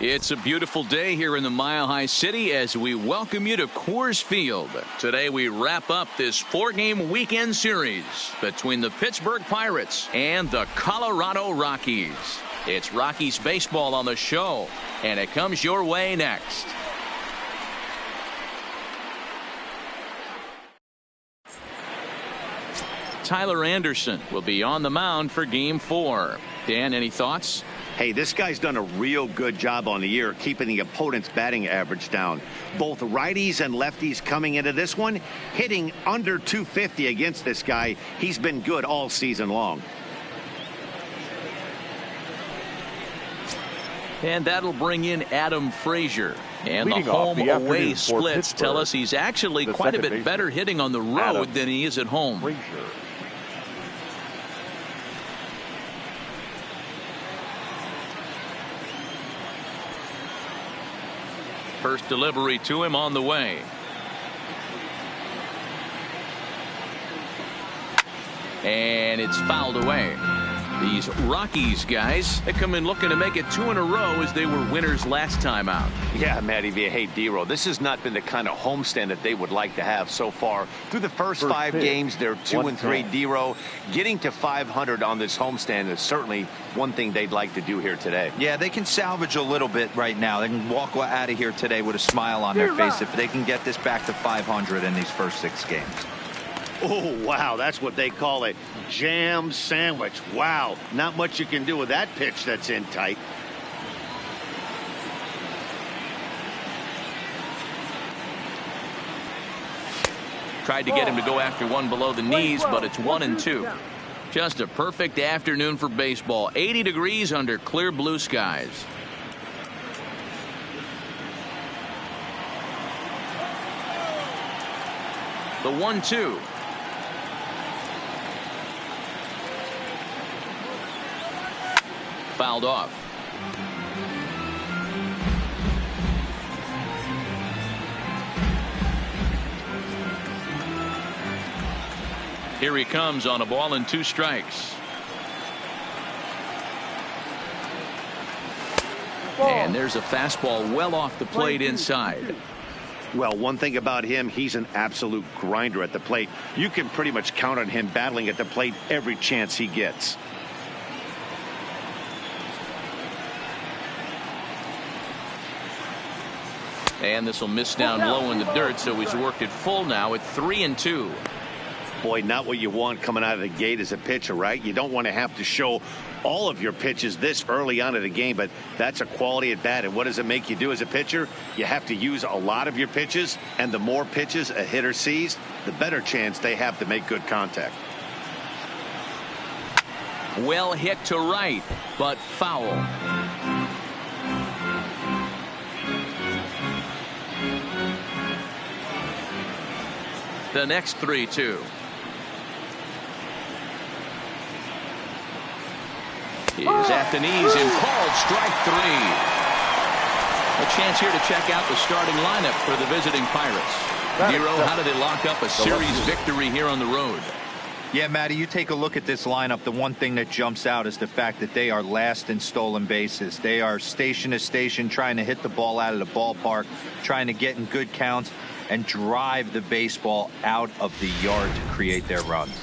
It's a beautiful day here in the Mile High City as we welcome you to Coors Field. Today we wrap up this 4-game weekend series between the Pittsburgh Pirates and the Colorado Rockies. It's Rockies baseball on the show, and it comes your way next. Tyler Anderson will be on the mound for Game 4. Dan, any thoughts? Hey, this guy's done a real good job on the year keeping the opponent's batting average down. Both righties and lefties coming into this one, hitting under 250 against this guy. He's been good all season long. And that'll bring in Adam Frazier. And Leading the off the home-away afternoon for splits tell us he's actually the quite a bit second better baseman, hitting on the road Adam than he is at home. Frazier. First delivery to him on the way. And it's fouled away. These Rockies guys, they come in looking to make it 2 in a row as they were winners last time out. Yeah, Matty Vieja, this has not been the kind of homestand that they would like to have so far. Through the first 5 games, they're 2-3 D-row. Getting to 500 on this homestand is certainly one thing they'd like to do here today. Yeah, they can salvage a little bit right now. They can walk out of here today with a smile on their face if they can get this back to 500 in these first 6 games. Oh, wow, that's what they call a jam sandwich. Wow, not much you can do with that pitch that's in tight. Tried to get him to go after one below the knees, but it's 1-2. Just a perfect afternoon for baseball. 80 degrees under clear blue skies. The 1-2. Fouled off. Here he comes on a ball and 2 strikes. And there's a fastball well off the plate inside. Well, one thing about him, he's an absolute grinder at the plate. You can pretty much count on him battling at the plate every chance he gets. And this will miss down low in the dirt, so he's worked it full now at 3-2. Boy, not what you want coming out of the gate as a pitcher, right? You don't want to have to show all of your pitches this early on in the game, but that's a quality at bat. And what does it make you do as a pitcher? You have to use a lot of your pitches, and the more pitches a hitter sees, the better chance they have to make good contact. Well hit to right, but foul. The next 3-2. Is at the knees and called strike 3. A chance here to check out the starting lineup for the visiting Pirates. Nero, how do they lock up a series victory here on the road? Yeah, Matty, you take a look at this lineup. The one thing that jumps out is the fact that they are last in stolen bases. They are station to station trying to hit the ball out of the ballpark, trying to get in good counts and drive the baseball out of the yard to create their runs.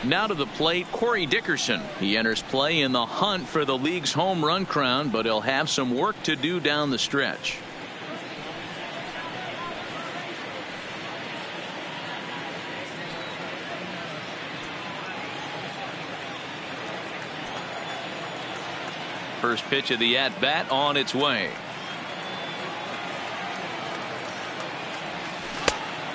Now to the plate, Corey Dickerson. He enters play in the hunt for the league's home run crown, but he'll have some work to do down the stretch. First pitch of the at-bat on its way.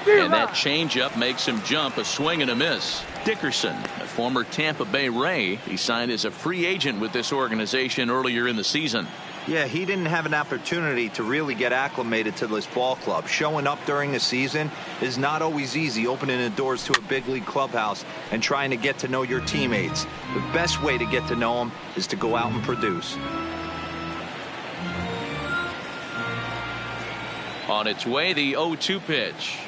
And that changeup makes him jump, a swing and a miss. Dickerson, a former Tampa Bay Ray, he signed as a free agent with this organization earlier in the season. Yeah, he didn't have an opportunity to really get acclimated to this ball club. Showing up during the season is not always easy, opening the doors to a big league clubhouse and trying to get to know your teammates. The best way to get to know them is to go out and produce. On its way, the 0-2 pitch.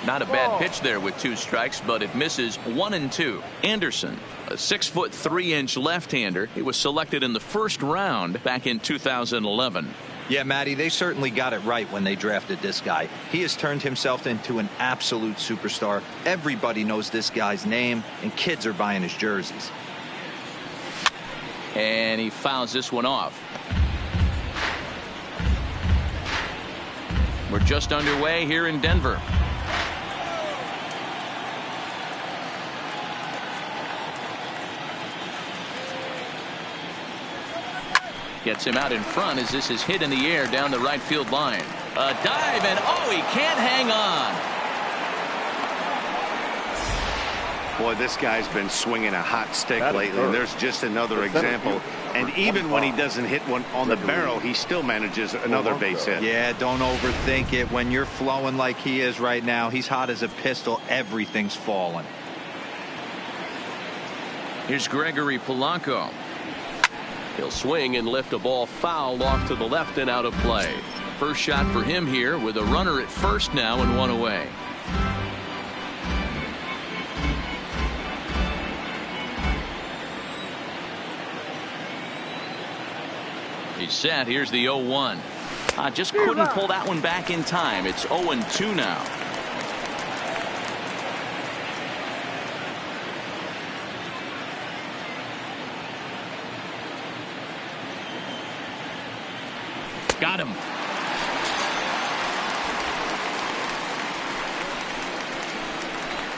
Not a bad pitch there with 2 strikes, but it misses 1-2. Anderson, a 6'3" left-hander. He was selected in the first round back in 2011. Yeah, Matty, they certainly got it right when they drafted this guy. He has turned himself into an absolute superstar. Everybody knows this guy's name, and kids are buying his jerseys. And he fouls this one off. We're just underway here in Denver. Gets him out in front as this is hit in the air down the right field line. A dive, and oh, he can't hang on. Boy, this guy's been swinging a hot stick lately, and there's just another example. And even when he doesn't hit one on the barrel, he still manages another base hit. Yeah, don't overthink it. When you're flowing like he is right now, he's hot as a pistol. Everything's falling. Here's Gregory Polanco. He'll swing and lift a ball foul off to the left and out of play. First shot for him here with a runner at first now and 1 away. He's set. Here's the 0-1. Just couldn't pull that one back in time. It's 0-2 now. Got him.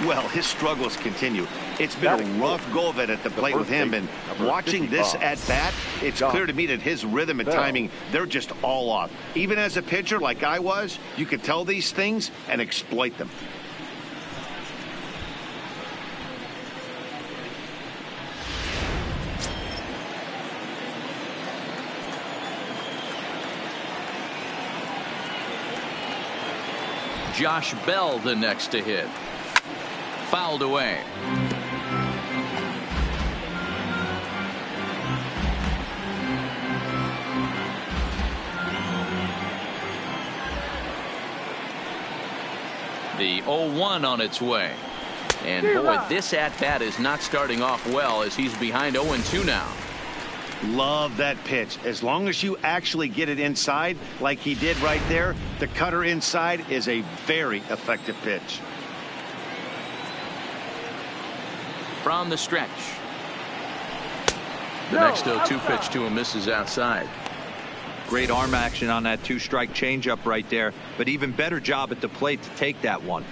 Well, his struggles continue. It's been a rough go of it at the plate with him, and watching this at bat, it's clear to me that his rhythm and timing, they're just all off. Even as a pitcher like I was, you could tell these things and exploit them. Josh Bell the next to hit. Fouled away. The 0-1 on its way. And boy, this at-bat is not starting off well as he's behind 0-2 now. Love that pitch. As long as you actually get it inside like he did right there, the cutter inside is a very effective pitch. From the stretch. The next 0-2 pitch to him misses outside. Great arm action on that 2-strike changeup right there, but even better job at the plate to take that one.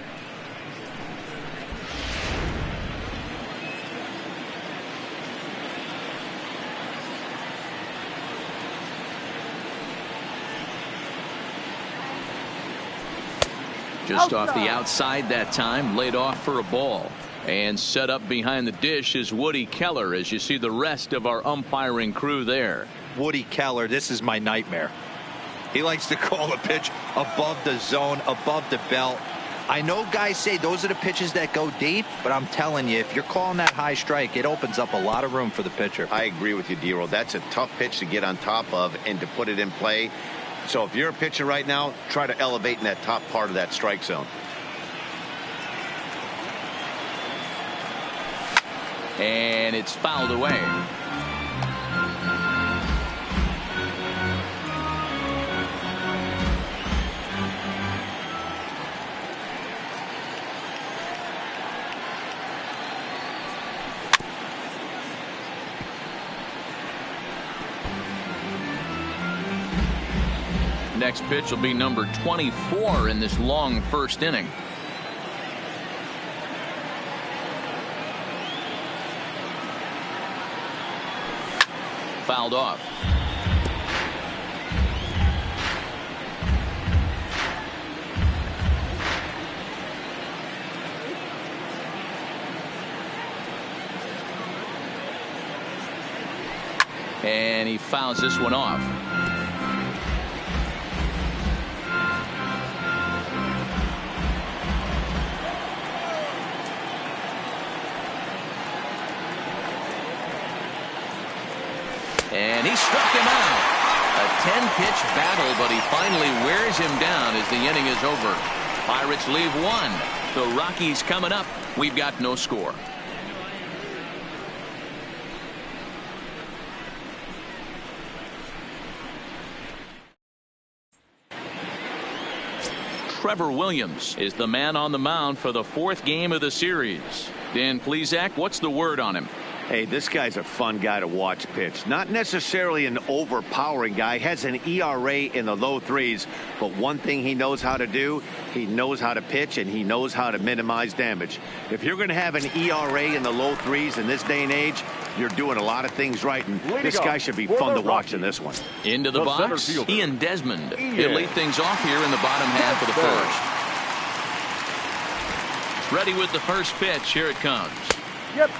Just off the outside that time, laid off for a ball. And set up behind the dish is Woody Keller as you see the rest of our umpiring crew there. Woody Keller, this is my nightmare. He likes to call a pitch above the zone, above the belt. I know guys say those are the pitches that go deep, but I'm telling you, if you're calling that high strike, it opens up a lot of room for the pitcher. I agree with you, D-Roll. That's a tough pitch to get on top of and to put it in play. So if you're a pitcher right now, try to elevate in that top part of that strike zone. And it's fouled away. Next pitch will be number 24 in this long first inning. Fouled off. And he fouls this one off. And he struck him out. A 10-pitch battle, but he finally wears him down as the inning is over. Pirates leave one. The Rockies coming up. We've got no score. Trevor Williams is the man on the mound for the 4th game of the series. Dan Plesac, what's the word on him? Hey, this guy's a fun guy to watch pitch. Not necessarily an overpowering guy. Has an ERA in the low 3s. But one thing he knows how to do, he knows how to pitch, and he knows how to minimize damage. If you're going to have an ERA in the low 3s in this day and age, you're doing a lot of things right. And this guy should be fun to watch in this one. Into the box, Ian Desmond. He'll lead things off here in the bottom half of the first. Ready with the first pitch. Here it comes.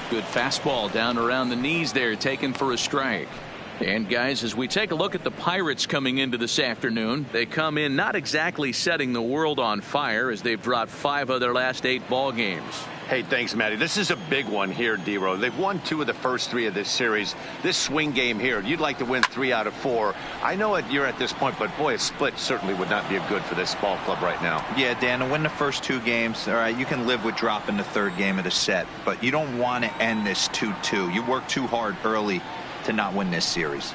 Good fastball down around the knees there, taken for a strike. And guys, as we take a look at the Pirates coming into this afternoon, they come in not exactly setting the world on fire, as they've dropped 5 of their last 8 ball games. Hey, thanks, Matty. This is a big one here, D-Row. They've won 2 of the first 3 of this series. This swing game here, you'd like to win 3 out of 4. I know you're at this point, but boy, a split certainly would not be a good for this ball club right now. Yeah, Dan, to win the first 2 games, all right, you can live with dropping the 3rd game of the set, but you don't want to end this 2-2. You work too hard early to not win this series.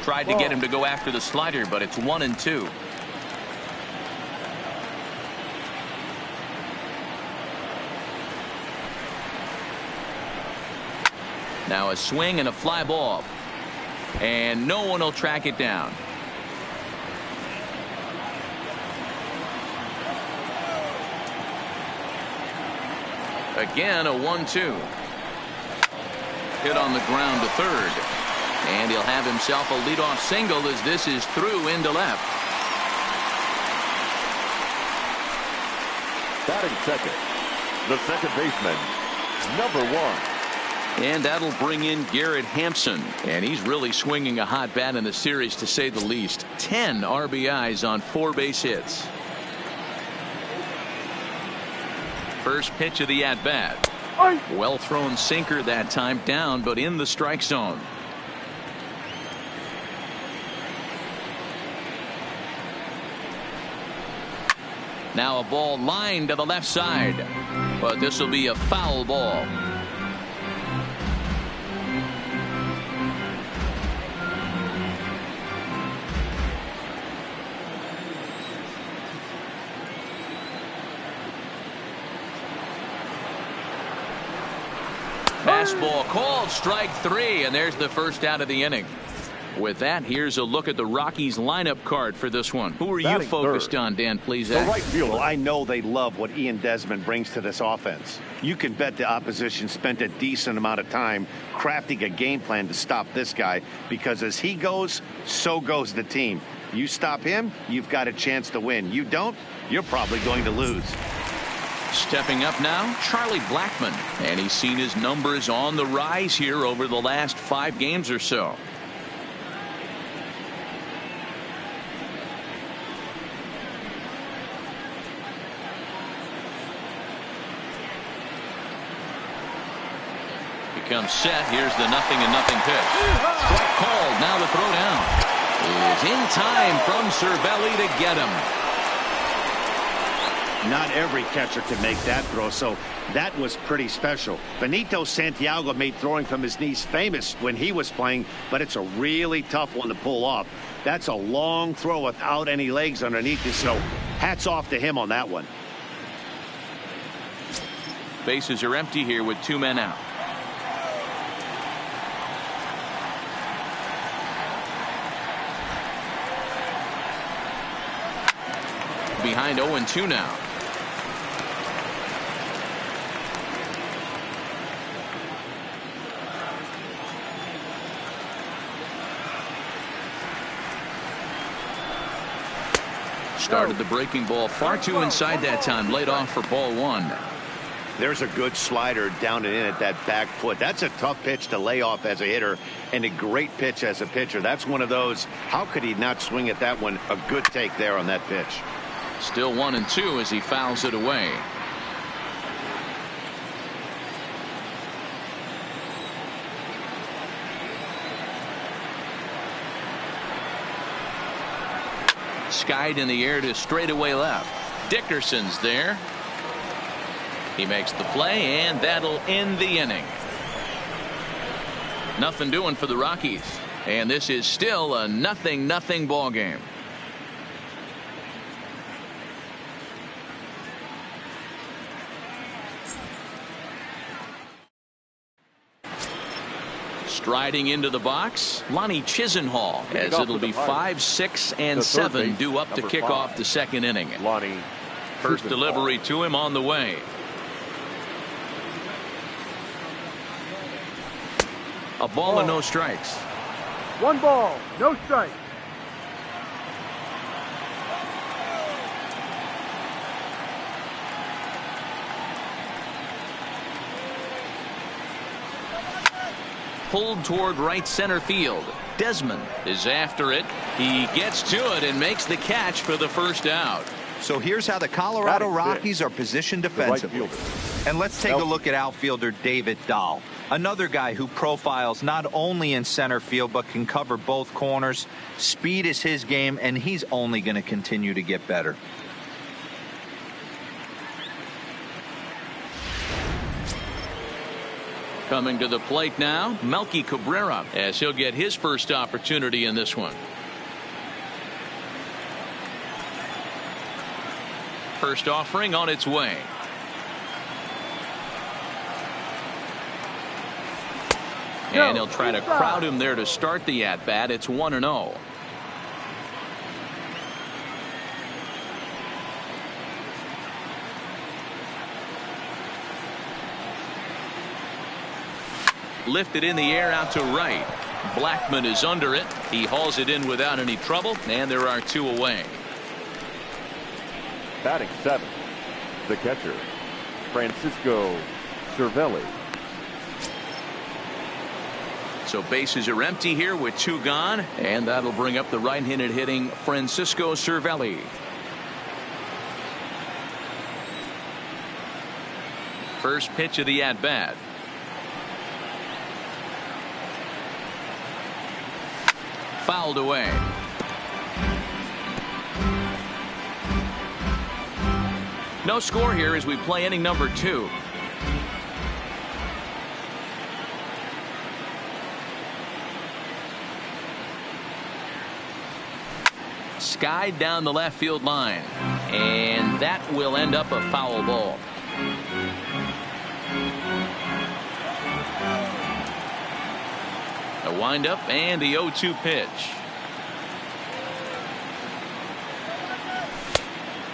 Tried to get him to go after the slider, but it's 1-2. Now a swing and a fly ball. And no one will track it down. Again, a 1-2. Hit on the ground to third. And he'll have himself a leadoff single as this is through into left. Batting second, the second baseman, number 1. And that'll bring in Garrett Hampson. And he's really swinging a hot bat in the series, to say the least. 10 RBIs on 4 base hits. First pitch of the at-bat. Well thrown sinker that time, down but in the strike zone. Now a ball lined to the left side. But this will be a foul ball. Fastball called, strike 3, and there's the first out of the inning. With that, here's a look at the Rockies lineup card for this one. Who are you focused on, Dan Plesac? The right fielder. Well, I know they love what Ian Desmond brings to this offense. You can bet the opposition spent a decent amount of time crafting a game plan to stop this guy, because as he goes, so goes the team. You stop him, you've got a chance to win. You don't, you're probably going to lose. Stepping up now, Charlie Blackmon. And he's seen his numbers on the rise here over the last 5 games or so. Becomes set. Here's the 0-0 pitch. Strike called. Now the throw down is in time from Cervelli to get him. Not every catcher can make that throw, so that was pretty special. Benito Santiago made throwing from his knees famous when he was playing, but it's a really tough one to pull off. That's a long throw without any legs underneath it, so hats off to him on that one. Bases are empty here with 2 men out. Behind 0-2 now. Started the breaking ball far too inside that time. Laid off for ball 1. There's a good slider down and in at that back foot. That's a tough pitch to lay off as a hitter, and a great pitch as a pitcher. That's one of those, how could he not swing at that one? A good take there on that pitch. Still 1-2 as he fouls it away. Skied in the air to straightaway left. Dickerson's there. He makes the play, and that'll end the inning. Nothing doing for the Rockies, and this is still a 0-0 ball game. Striding into the box, Lonnie Chisenhall, as it'll be 5, 6, and 7 due up to kick off the second inning. Lonnie First delivery to him on the way. A ball and no strikes. 1 ball, no strike. Pulled toward right center field. Desmond is after it. He gets to it and makes the catch for the first out. So here's how the Colorado Rockies are positioned defensively. And let's take a look at outfielder David Dahl. Another guy who profiles not only in center field but can cover both corners. Speed is his game, and he's only going to continue to get better. Coming to the plate now, Melky Cabrera, as he'll get his first opportunity in this one. First offering on its way. And he'll try to crowd him there to start the at-bat. It's 1-0. Lifted in the air out to right. Blackman is under it. He hauls it in without any trouble, and there are 2 away. Batting 7th, the catcher, Francisco Cervelli. So bases are empty here with 2 gone, and that'll bring up the right-handed hitting Francisco Cervelli. First pitch of the at-bat. Fouled away. No score here as we play inning number 2. Skied down the left field line, and that will end up a foul ball. A windup and the 0-2 pitch.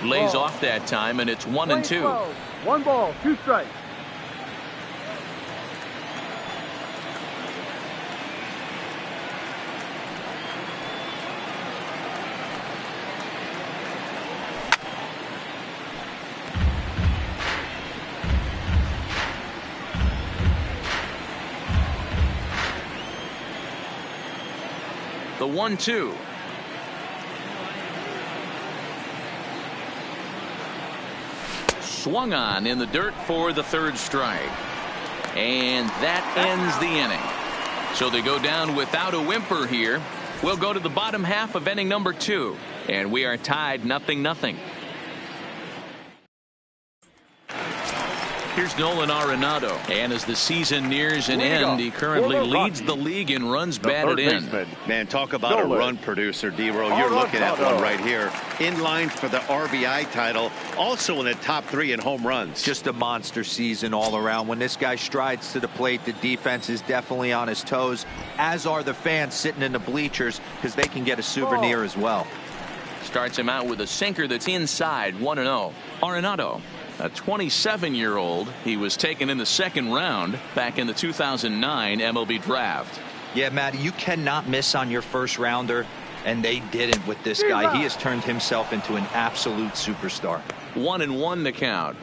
Lays off that time, and it's 1-2. 1 ball, 2 strikes. The 1-2. Swung on in the dirt for the 3rd strike. And that ends the inning. So they go down without a whimper here. We'll go to the bottom half of inning number 2. And we are tied 0-0. Here's Nolan Arenado, and as the season nears an end, he currently leads the league in runs batted in. Man, talk about a run producer, D-Row. You're looking at one right here. In line for the RBI title, also in the top 3 in home runs. Just a monster season all around. When this guy strides to the plate, the defense is definitely on his toes, as are the fans sitting in the bleachers, because they can get a souvenir as well. Starts him out with a sinker that's inside. 1-0. Arenado, a 27-year-old. He was taken in the 2nd round back in the 2009 MLB draft. Yeah, Matty, you cannot miss on your first rounder, and they didn't with this guy. He has turned himself into an absolute superstar. 1-1 the count.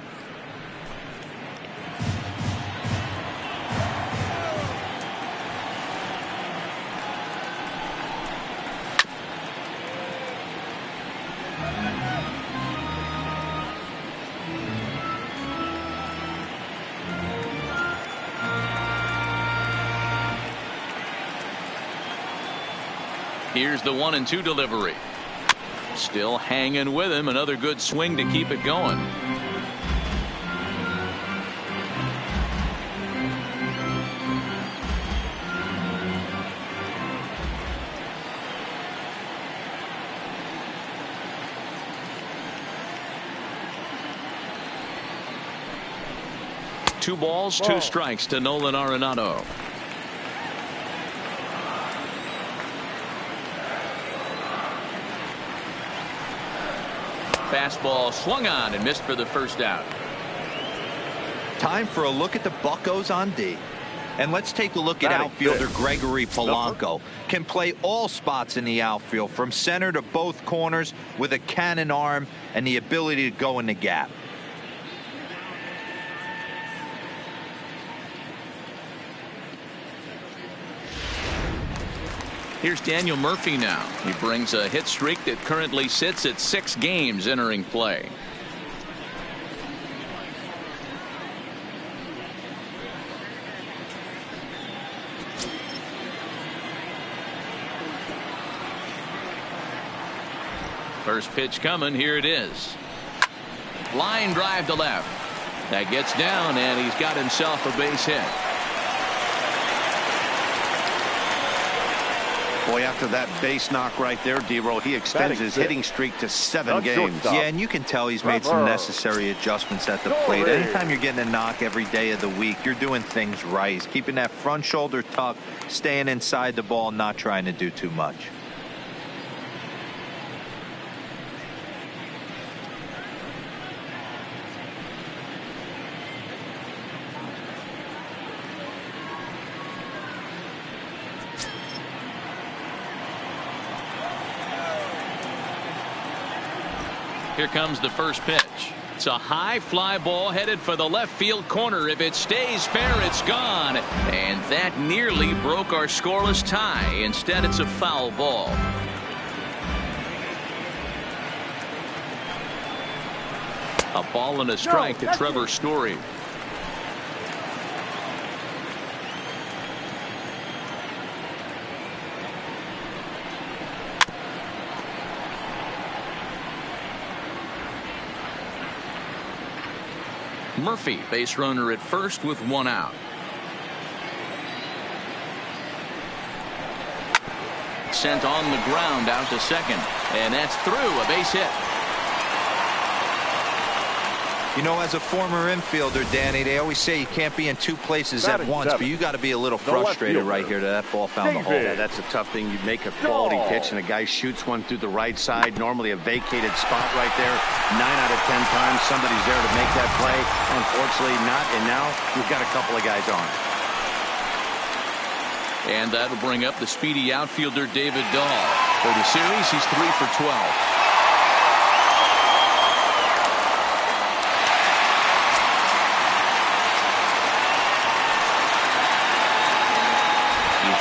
Here's the 1-2 delivery. Still hanging with him. Another good swing to keep it going. Two balls, two strikes to Nolan Arenado. Fastball swung on and missed for the first out. Time for a look at the Buccos on D. And let's take a look at outfielder Gregory Polanco. Can play all spots in the outfield from center to both corners with a cannon arm and the ability to go in the gap. Here's Daniel Murphy now. He brings a hit streak that currently sits at 6 games entering play. First pitch coming. Here it is. Line drive to left. That gets down, and he's got himself a base hit. Boy, after that base knock right there, D-Roll, he extends his hitting streak to 7 games. Yeah, and you can tell he's made some necessary adjustments at the plate. Anytime you're getting a knock every day of the week, you're doing things right. He's keeping that front shoulder tucked, staying inside the ball, not trying to do too much. Here comes the first pitch. It's a high fly ball headed for the left field corner. If it stays fair, it's gone. And that nearly broke our scoreless tie. Instead, it's a foul ball. A ball and a strike to Trevor Story. Murphy, base runner at first with 1 out. Sent on the ground out to second, and that's through. A base hit. You know, as a former infielder, Danny, they always say you can't be in 2 places at once, but you got to be a little frustrated right here that that ball found the hole. Yeah, that's a tough thing. You make a quality pitch and a guy shoots one through the right side, normally a vacated spot right there. 9 out of 10 times somebody's there to make that play. Unfortunately not, and now we've got a couple of guys on. And that'll bring up the speedy outfielder David Dahl. For the series, he's 3 for 12.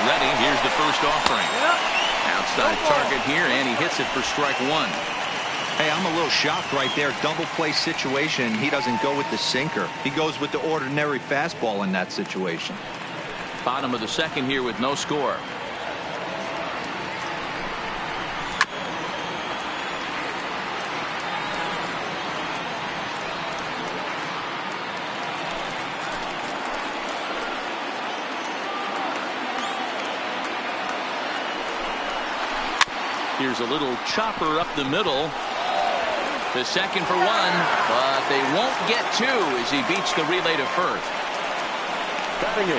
Ready. Here's the first offering. Outside target here, and he hits it for strike 1. Hey, I'm a little shocked right there. Double play situation. He doesn't go with the sinker. He goes with the ordinary fastball in that situation. Bottom of the second here with no score. Here's a little chopper up the middle. The second for 1, but they won't get 2 as he beats the relay to first.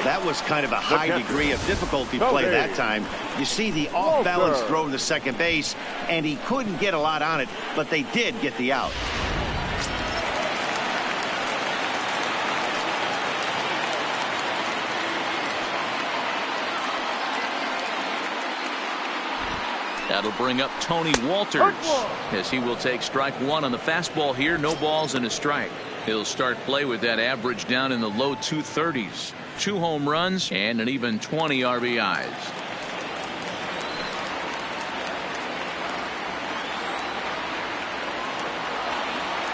That was kind of a high degree of difficulty play that time. You see the off-balance throw to second base, and he couldn't get a lot on it, but they did get the out. That'll bring up Tony Walters as he will take strike 1 on the fastball here. No balls and a strike. He'll start play with that average down in the low 230s. 2 home runs and an even 20 RBIs.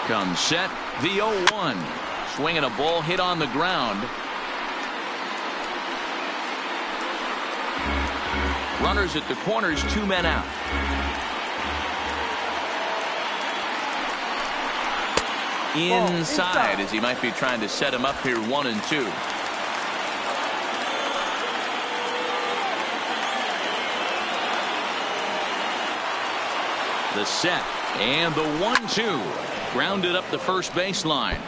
Comes set. The 0-1. Swinging a ball hit on the ground. Runners at the corners, 2 men out. inside as he might be trying to set him up here 1-2. The set and the 1-2 grounded up the first baseline.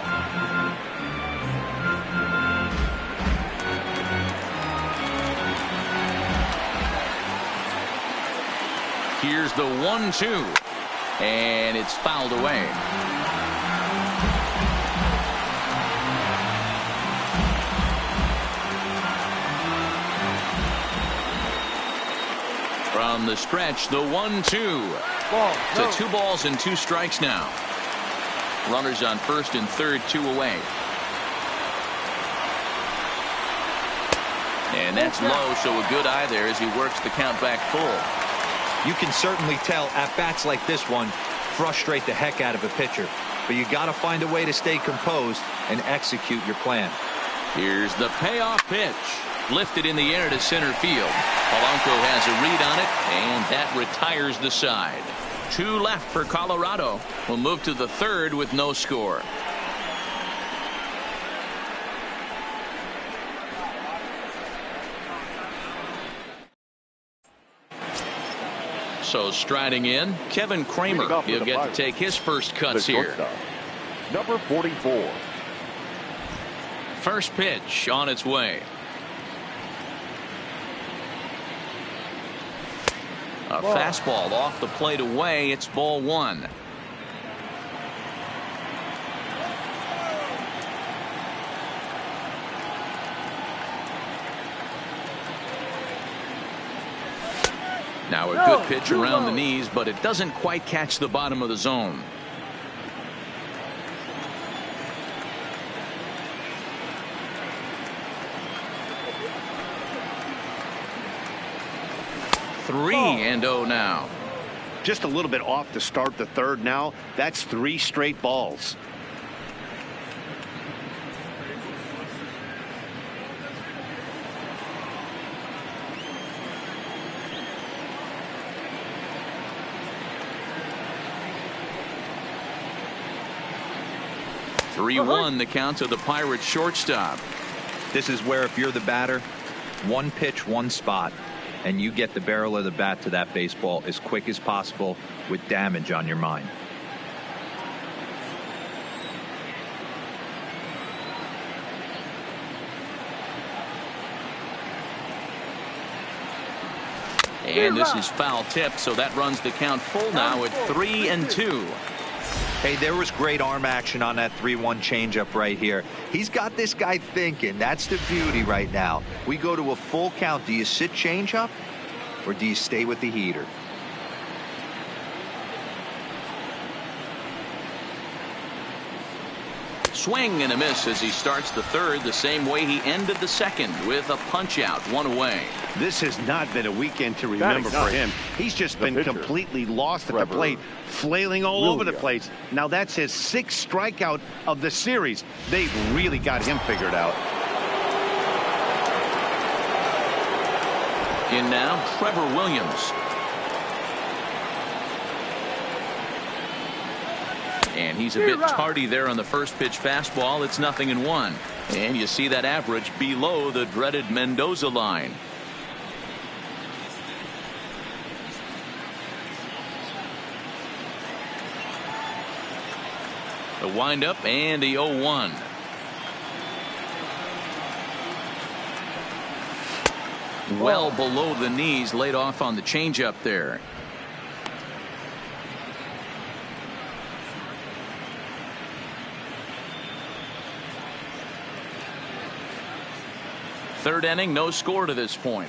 Here's the 1-2 and it's fouled away. From the stretch, the 1-2. To 2 balls and 2 strikes now. Runners on first and third, 2 away. And that's low, so a good eye there as he works the count back full. You can certainly tell at-bats like this one frustrate the heck out of a pitcher. But you got to find a way to stay composed and execute your plan. Here's the payoff pitch. Lifted in the air to center field. Polanco has a read on it, and that retires the side. 2 left for Colorado. We'll move to the third with no score. So striding in, Kevin Kramer. He'll get to take his first cuts here. Number 44. First pitch on its way. A fastball off the plate away. It's ball 1. Now a good pitch around the knees, but it doesn't quite catch the bottom of the zone. Three and 0 now. Just a little bit off to start the third now. That's 3 straight balls. Three-1 the count to the Pirates shortstop. This is where if you're the batter, 1 pitch, 1 spot, and you get the barrel of the bat to that baseball as quick as possible with damage on your mind. And this is foul tip, so that runs the count full now at 3-2. Hey, there was great arm action on that 3-1 changeup right here. He's got this guy thinking. That's the beauty right now. We go to a full count. Do you sit changeup or do you stay with the heater? Swing and a miss as he starts the third the same way he ended the second with a punch out, 1 away. This has not been a weekend to remember for him. He's just been completely lost at the plate, flailing all over the place. Now that's his 6th strikeout of the series. They've really got him figured out. In now, Trevor Williams. And he's a bit tardy there on the first pitch fastball. It's 0-1. And you see that average below the dreaded Mendoza line. The windup and the 0-1. Well below the knees, laid off on the changeup there. Third inning, no score to this point.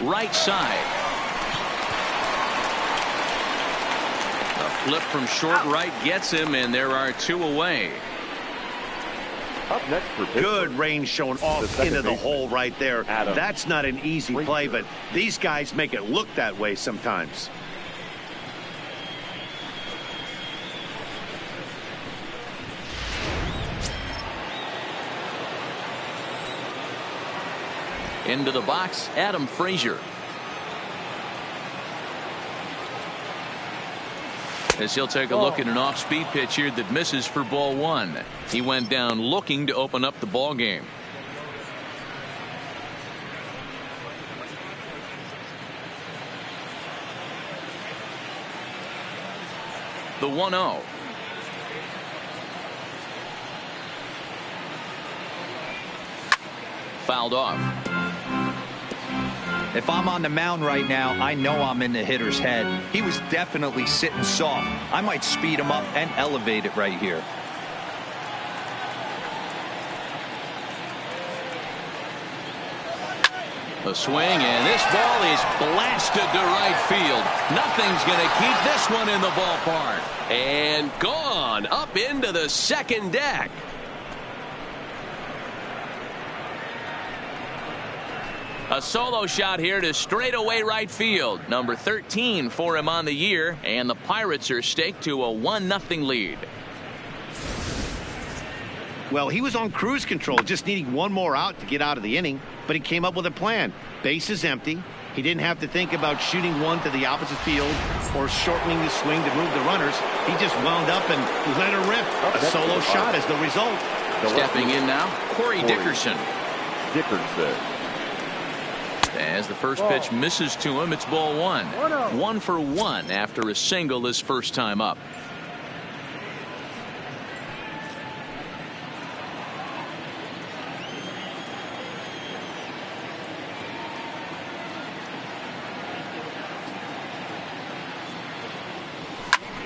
Right side. A flip from short right gets him, and there are 2 away. Up next for Pittsburgh. Good range shown off into the hole right there. That's not an easy play, but these guys make it look that way sometimes. Into the box, Adam Frazier. As he'll take a look at an off-speed pitch here that misses for ball one. He went down looking to open up the ball game. The 1-0. Fouled off. If I'm on the mound right now, I know I'm in the hitter's head. He was definitely sitting soft. I might speed him up and elevate it right here. A swing, and this ball is blasted to right field. Nothing's going to keep this one in the ballpark. And gone up into the second deck. A solo shot here to straightaway right field. Number 13 for him on the year, and the Pirates are staked to a 1-0 lead. Well, he was on cruise control, just needing one more out to get out of the inning, but he came up with a plan. Base is empty. He didn't have to think about shooting one to the opposite field or shortening the swing to move the runners. He just wound up and let her rip. A solo shot is the result. Stepping in now, Corey Dickerson. As the first pitch misses to him, it's ball one. 1 for 1 after a single his first time up.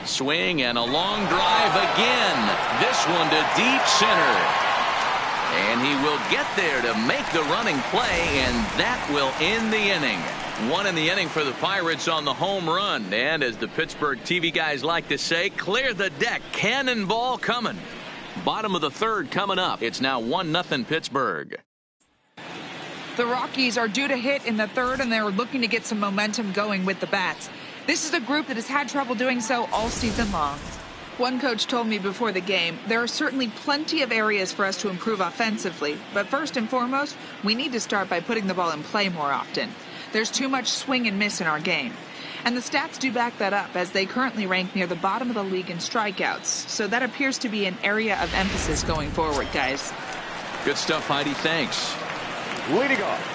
Swing and a long drive again. This one to deep center. And he will get there to make the running play, and that will end the inning. One in the inning for the Pirates on the home run. And as the Pittsburgh TV guys like to say, clear the deck. Cannonball coming. Bottom of the third coming up. It's now 1-0 Pittsburgh. The Rockies are due to hit in the third, and they're looking to get some momentum going with the bats. This is a group that has had trouble doing so all season long. One coach told me before the game, there are certainly plenty of areas for us to improve offensively, but first and foremost, we need to start by putting the ball in play more often. There's too much swing and miss in our game. And the stats do back that up, as they currently rank near the bottom of the league in strikeouts. So that appears to be an area of emphasis going forward, guys. Good stuff, Heidi. Thanks.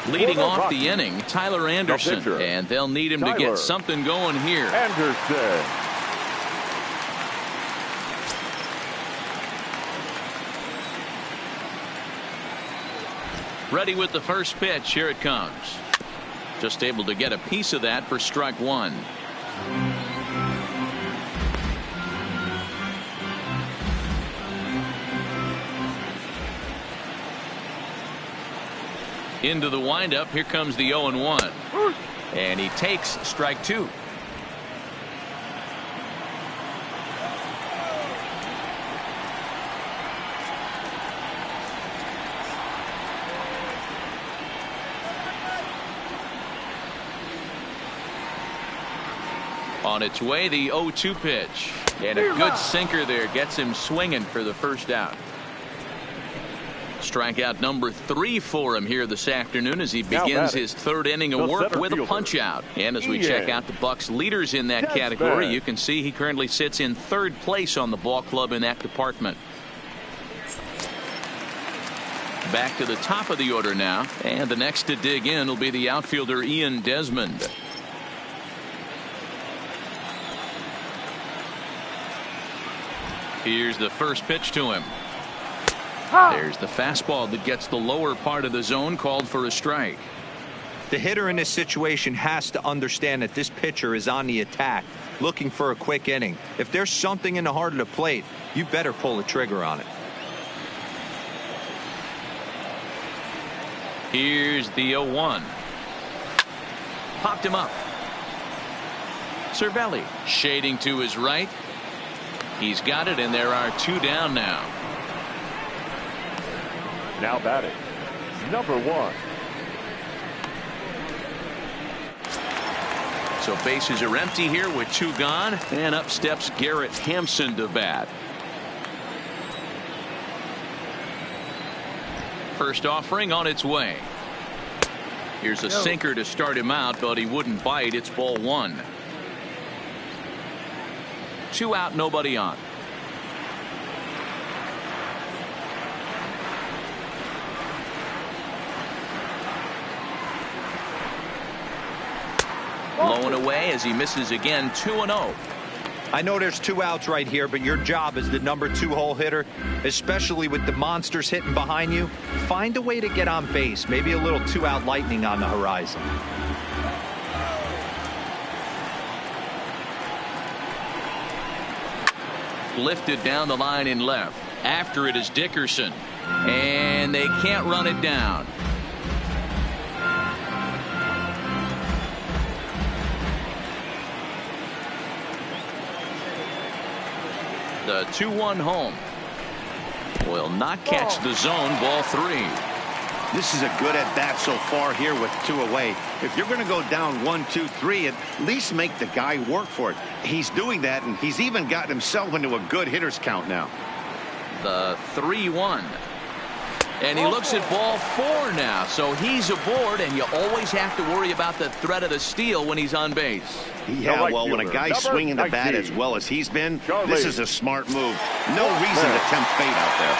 Leading off the inning, Tyler Anderson. And they'll need him to get something going here. Anderson. Ready with the first pitch. Here it comes. Just able to get a piece of that for strike one. Into the windup. Here comes the 0-1. And he takes strike two. On its way, the 0-2 pitch. And a good sinker there gets him swinging for the first out. Strikeout number 3 for him here this afternoon as he begins his third inning of work with a punch out. And as we check out the Bucs leaders in that category, you can see he currently sits in third place on the ball club in that department. Back to the top of the order now, and the next to dig in will be the outfielder Ian Desmond. Here's the first pitch to him. There's the fastball that gets the lower part of the zone, called for a strike. The hitter in this situation has to understand that this pitcher is on the attack, looking for a quick inning. If there's something in the heart of the plate, you better pull the trigger on it. Here's the 0-1. Popped him up. Cervelli shading to his right. He's got it, and there are 2 down now. Now batting, number 1. So bases are empty here with 2 gone, and up steps Garrett Hampson to bat. First offering on its way. Here's a sinker to start him out, but he wouldn't bite. It's ball one. 2 out, nobody on. Blowing away as he misses again. 2-0. I know there's 2 outs right here, but your job as the number 2 hole hitter, especially with the monsters hitting behind you, find a way to get on base. Maybe a little 2-out lightning on the horizon. Lifted down the line in left. After it is Dickerson. And they can't run it down. The 2-1 home will not catch the zone. Ball 3. This is a good at bat so far here with 2 away. If you're going to go down 1, 2, 3, at least make the guy work for it. He's doing that, and he's even gotten himself into a good hitter's count now. The 3-1. And he looks at ball 4 now. So he's aboard, and you always have to worry about the threat of the steal when he's on base. Yeah, well, when a guy's swinging the bat as well as he's been, this is a smart move. No reason to tempt fate out there.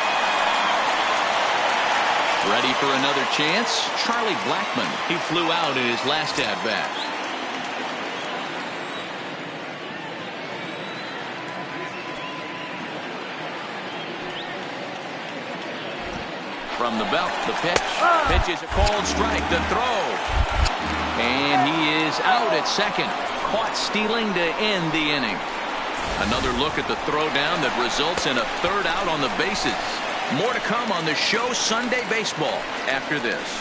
Ready for another chance? Charlie Blackmon. He flew out in his last at-bat. From the belt, the pitch. Pitch is a called strike. The throw. And he is out at second. Caught stealing to end the inning. Another look at the throwdown that results in a 3rd out on the bases. More to come on the show Sunday Baseball after this.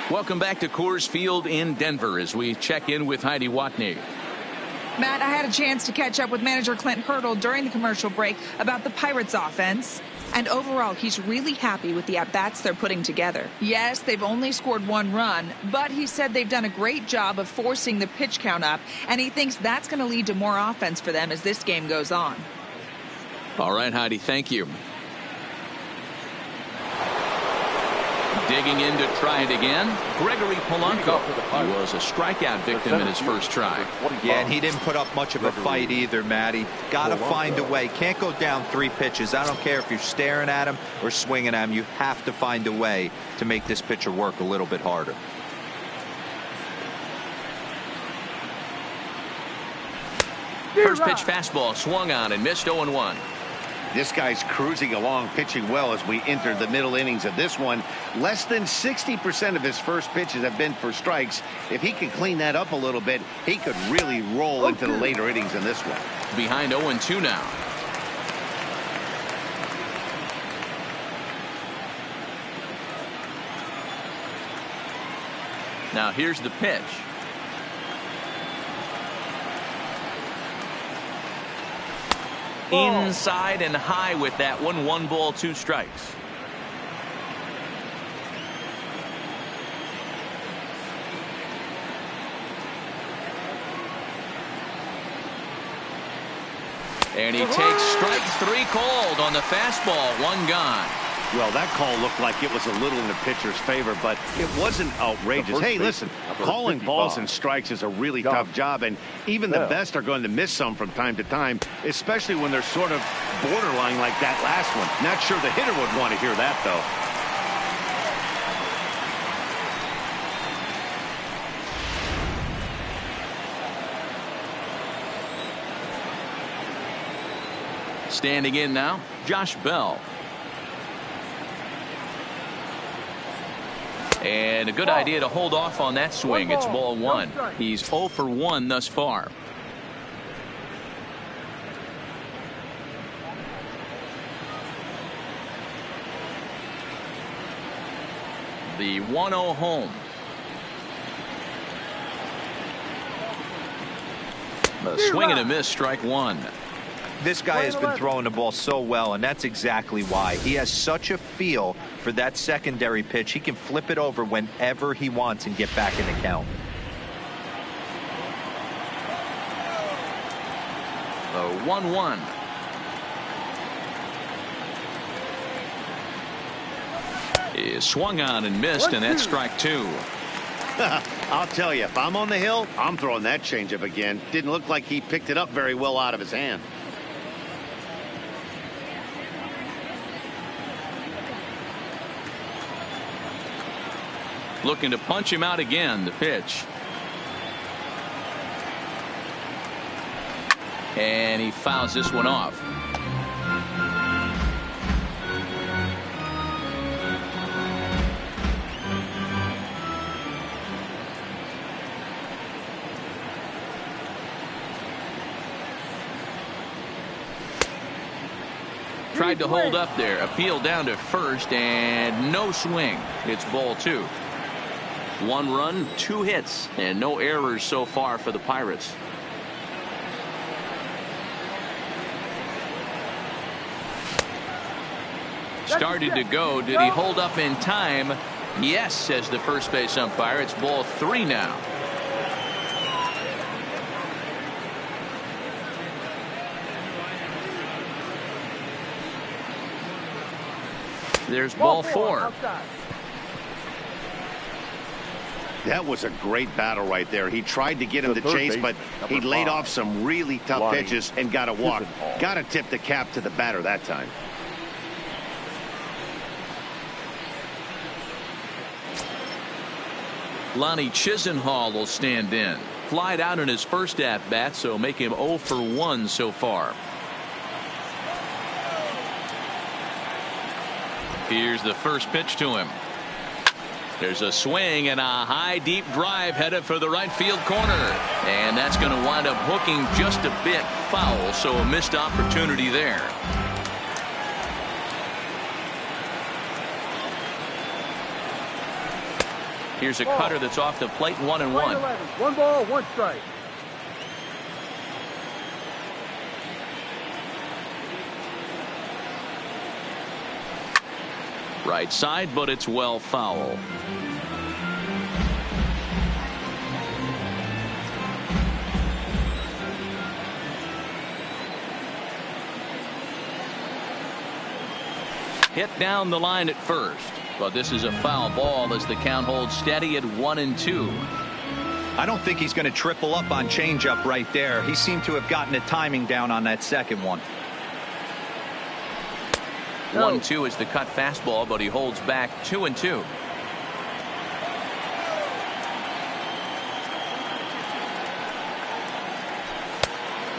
Welcome back to Coors Field in Denver as we check in with Heidi Watney. Matt, I had a chance to catch up with manager Clint Hurdle during the commercial break about the Pirates offense. And overall, he's really happy with the at-bats they're putting together. Yes, they've only scored 1 run, but he said they've done a great job of forcing the pitch count up, and he thinks that's going to lead to more offense for them as this game goes on. All right, Heidi, thank you. Digging in to try it again, Gregory Polanco. He was a strikeout victim in his first try. Yeah, and he didn't put up much of a fight either, Matty. Got to find a way. Can't go down 3 pitches. I don't care if you're staring at him or swinging at him. You have to find a way to make this pitcher work a little bit harder. First pitch fastball swung on and missed. 0-1. This guy's cruising along, pitching well as we enter the middle innings of this one. Less than 60% of his first pitches have been for strikes. If he could clean that up a little bit, he could really roll into the later innings in this one. Behind 0-2 now. Now here's the pitch. Inside and high with that one. 1 ball, 2 strikes. And he takes strike 3 called on the fastball. 1 gone. Well, that call looked like it was a little in the pitcher's favor, but it wasn't outrageous. Hey, listen, calling balls and strikes is a really tough job, and even the best are going to miss some from time to time, especially when they're sort of borderline like that last one. Not sure the hitter would want to hear that, though. Standing in now, Josh Bell. And a good idea to hold off on that swing. It's ball 1. He's 0 for 1 thus far. The 1-0 home. A swing and a miss, strike 1. This guy has been throwing the ball so well, and that's exactly why. He has such a feel for that secondary pitch. He can flip it over whenever he wants and get back in the count. The 1-1. He swung on and missed, and that's strike two. I'll tell you, if I'm on the hill, I'm throwing that changeup again. Didn't look like he picked it up very well out of his hand. Looking to punch him out again. The pitch. And he fouls this one off. Tried to hold up there. Appeal down to first, and no swing. It's ball two. 1 run, 2 hits, and no errors so far for the Pirates. Started to go. Did he hold up in time? Yes, says the first base umpire. It's ball 3 now. There's ball 4. That was a great battle right there. He tried to get him to chase, but he laid off some really tough pitches and got a walk. Got to tip the cap to the batter that time. Lonnie Chisenhall will stand in. Flied out in his first at-bat, so make him 0 for 1 so far. Here's the first pitch to him. There's a swing and a high deep drive headed for the right field corner. And that's going to wind up hooking just a bit foul, so a missed opportunity there. Here's a cutter that's off the plate, 1-1. 1 ball, 1 strike. Right side, but it's well foul. Hit down the line at first, but this is a foul ball as the count holds steady at 1-2. I don't think he's going to triple up on changeup right there. He seemed to have gotten the timing down on that second one. 1-2 is the cut fastball, but he holds back 2-2.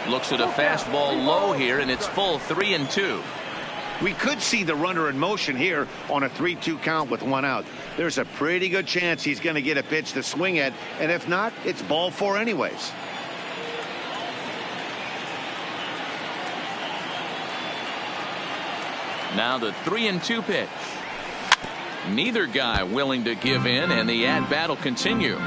Looks at a fastball low here, and it's full 3-2. We could see the runner in motion here on a 3-2 count with 1 out. There's a pretty good chance he's going to get a pitch to swing at, and if not, it's ball 4 anyways. Now the 3-2 pitch. Neither guy willing to give in, and the at-bat will continue.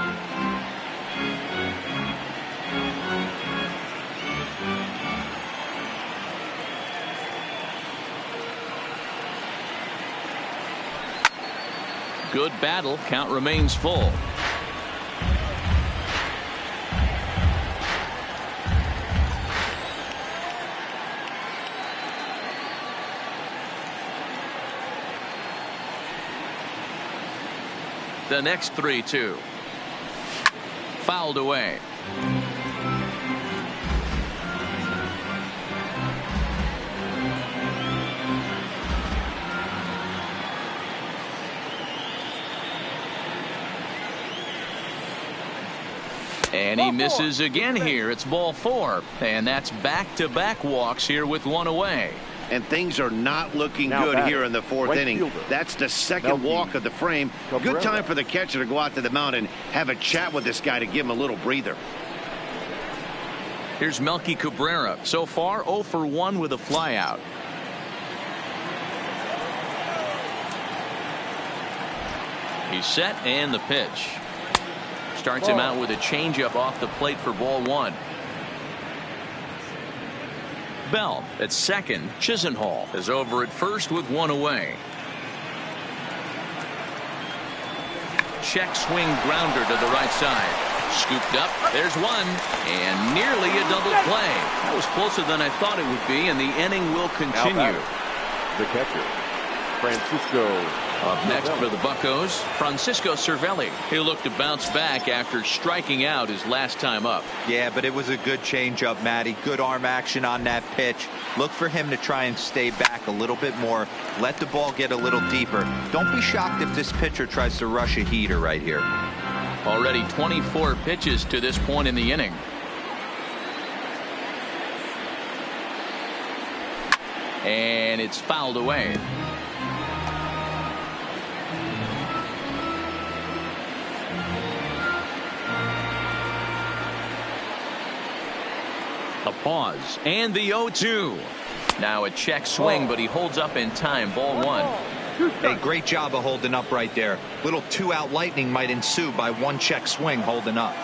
Good battle. Count remains full. The next 3-2. Fouled away. And he misses again here. It's ball 4. And that's back-to-back walks here with 1 away. And things are not looking good here in the 4th inning. That's the second walk of the frame. Good time for the catcher to go out to the mound and have a chat with this guy to give him a little breather. Here's Melky Cabrera. So far 0 for 1 with a flyout. He's set, and the pitch. Starts him out with a changeup off the plate for ball 1. Bell at second. Chisenhall is over at first with 1 away. Check swing grounder to the right side. Scooped up. There's 1. And nearly a double play. That was closer than I thought it would be, and the inning will continue. The catcher Francisco. Up next for the Buccos, Francisco Cervelli. He'll look to bounce back after striking out his last time up. Yeah, but it was a good changeup, Matty. Good arm action on that pitch. Look for him to try and stay back a little bit more. Let the ball get a little deeper. Don't be shocked if this pitcher tries to rush a heater right here. Already 24 pitches to this point in the inning. And it's fouled away. A pause and the 0-2. Now a check swing, but he holds up in time. Ball one. Hey, great job of holding up right there. Little 2-out lightning might ensue by one check swing holding up.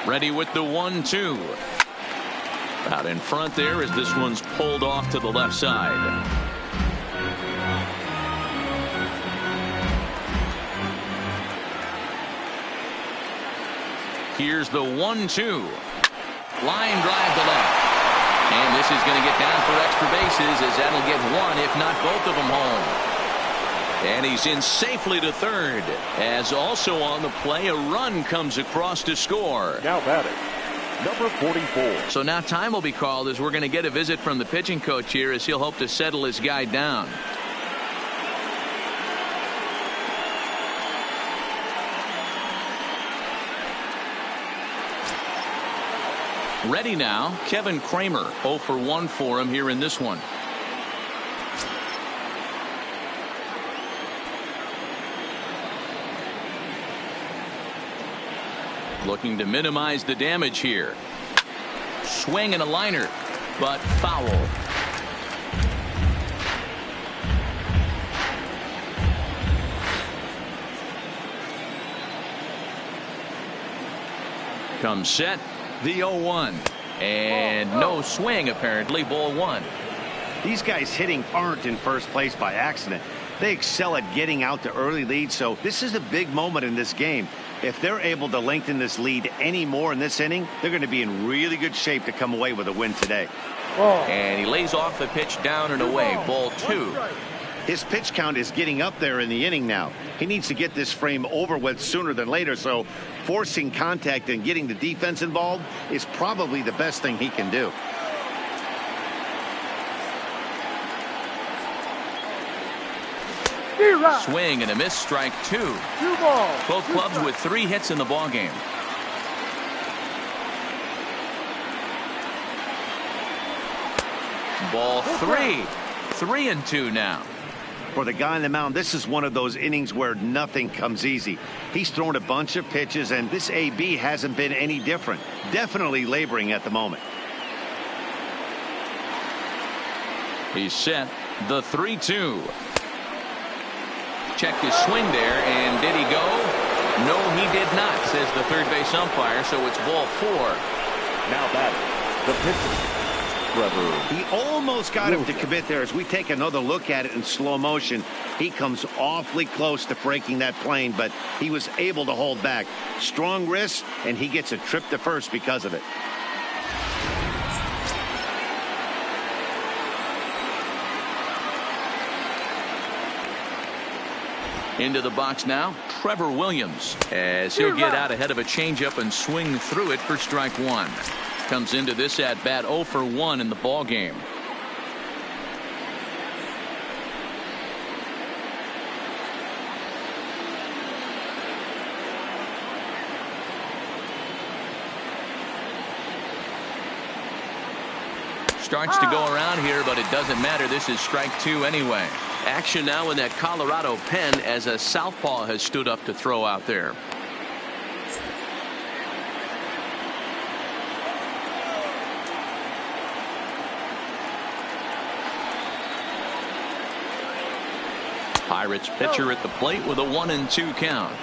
Ready with the 1-2. Out in front there as this one's pulled off to the left side. Here's the 1-2. Line drive to left. And this is going to get down for extra bases as that'll get one, if not both of them home. And he's in safely to third, as also on the play a run comes across to score. Now batting, number 44. So now time will be called as we're going to get a visit from the pitching coach here as he'll hope to settle his guy down. Ready now, Kevin Kramer. 0 for 1 for him here in this one. Looking to minimize the damage here. Swing and a liner, but foul. Comes set. The 0-1 and no swing apparently. Ball one. These guys hitting aren't in first place by accident. They excel at getting out to early leads, so this is a big moment in this game. If they're able to lengthen this lead any more in this inning, they're going to be in really good shape to come away with a win today. And he lays off the pitch down and away. Ball two. His pitch count is getting up there in the inning now. He needs to get this frame over with sooner than later, so forcing contact and getting the defense involved is probably the best thing he can do. Swing and a miss, strike two. Both clubs with 3 hits in the ball game. Ball three. 3-2 now. For the guy on the mound, this is one of those innings where nothing comes easy. He's thrown a bunch of pitches, and this AB hasn't been any different. Definitely laboring at the moment. He's set. The 3-2. Checked his swing there, and did he go? No, he did not, says the third base umpire, so it's ball 4. Now batting, the pitcher. He almost got him to commit there. As we take another look at it in slow motion, he comes awfully close to breaking that plane, but he was able to hold back. Strong wrist, and he gets a trip to first because of it. Into the box now, Trevor Williams, as he'll get out ahead of a changeup and swing through it for strike one. Comes into this at bat 0 for 1 in the ball game. Starts to go around here, but it doesn't matter. This is strike 2 anyway. Action now in that Colorado pen as a southpaw has stood up to throw out there. Pirates pitcher at the plate with a 1-2 count.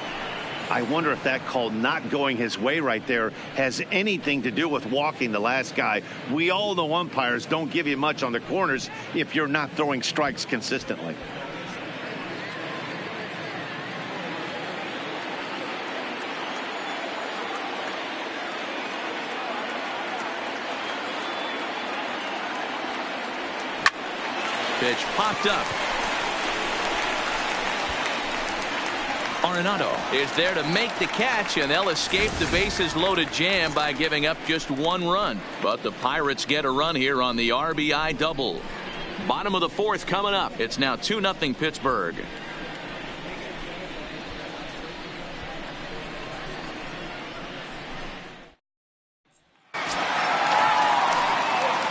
I wonder if that call not going his way right there has anything to do with walking the last guy. We all know umpires don't give you much on the corners if you're not throwing strikes consistently. Pitch popped up. Arenado is there to make the catch, and they'll escape the bases loaded jam by giving up just one run. But the Pirates get a run here on the RBI double. Bottom of the fourth coming up. It's now 2-0 Pittsburgh.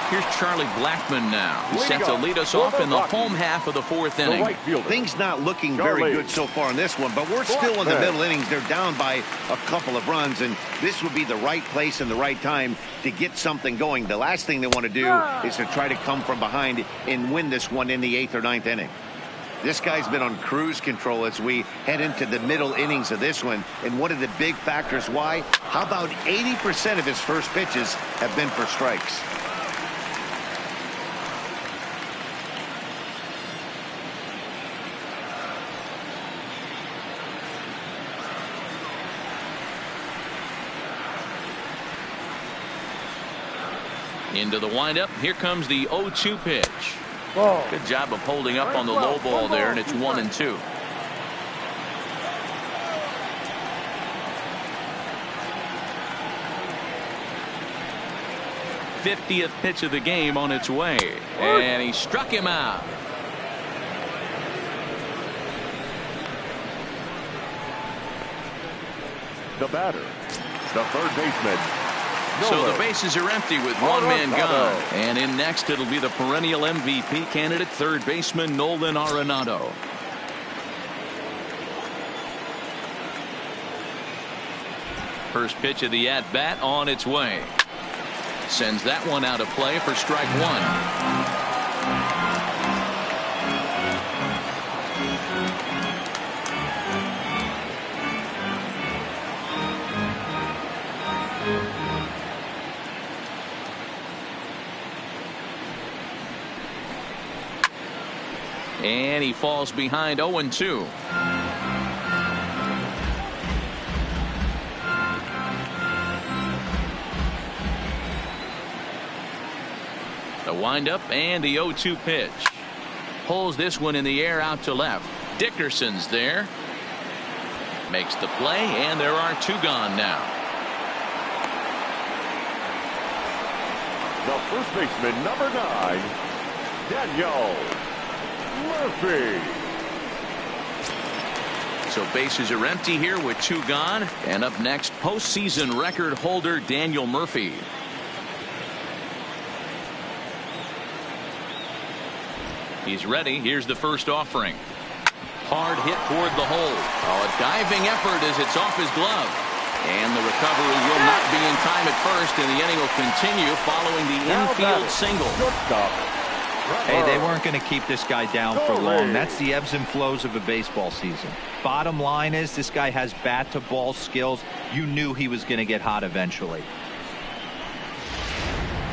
Here's Charlie Blackmon now. He set to lead us off in the home half of the fourth inning. Things not looking very good so far in this one, but we're still in the middle innings. They're down by a couple of runs, and this would be the right place and the right time to get something going. The last thing they want to do is to try to come from behind and win this one in the 8th or 9th inning. This guy's been on cruise control as we head into the middle innings of this one. And one of the big factors why, how about 80% of his first pitches have been for strikes? Into the windup. Here comes the 0-2 pitch. Ball. Good job of holding up on the low ball there, and it's 1-2. '50th pitch of the game on its way, and he struck him out. The batter, the third baseman. So the bases are empty with one man gone. And in next, it'll be the perennial MVP candidate, third baseman Nolan Arenado. First pitch of the at-bat on its way. Sends that one out of play for strike one. And he falls behind 0-2. The windup and the 0-2 pitch. Pulls this one in the air out to left. Dickerson's there. Makes the play, and there are two gone now. The first baseman, number 9, Daniel Murphy. So bases are empty here with two gone. And up next, postseason record holder Daniel Murphy. He's ready. Here's the first offering. Hard hit toward the hole. Oh, a diving effort as it's off his glove. And the recovery will not be in time at first, and the inning will continue following the infield single. Hey, they weren't going to keep this guy down for long. That's the ebbs and flows of a baseball season. Bottom line is this guy has bat to ball skills. You knew he was going to get hot eventually.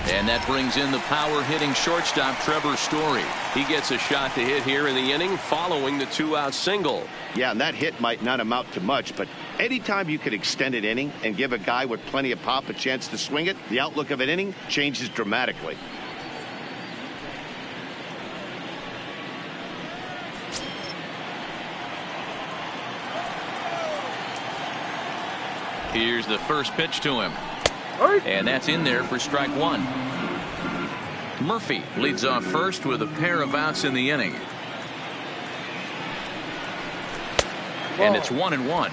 And that brings in the power hitting shortstop Trevor Story. He gets a shot to hit here in the inning following the two-out single. Yeah, and that hit might not amount to much, but anytime you can extend an inning and give a guy with plenty of pop a chance to swing it, the outlook of an inning changes dramatically. Here's the first pitch to him. And that's in there for strike one. Murphy leads off first with a pair of outs in the inning. And it's 1-1.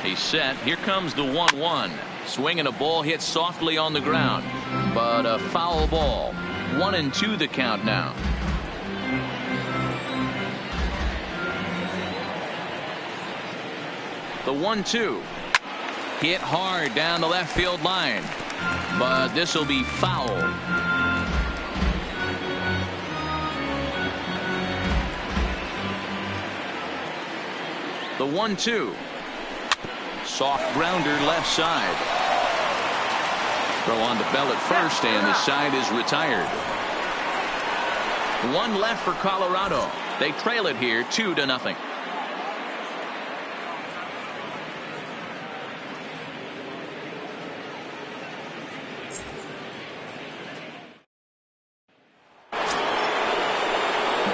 He's set. Here comes the 1-1. Swinging a ball hit softly on the ground, but a foul ball. 1-2 the count now. The 1-2 hit hard down the left field line, but this will be foul. The 1-2 soft grounder left side. Throw on to Bell at first, and the side is retired. One left for Colorado. They trail it here 2-0.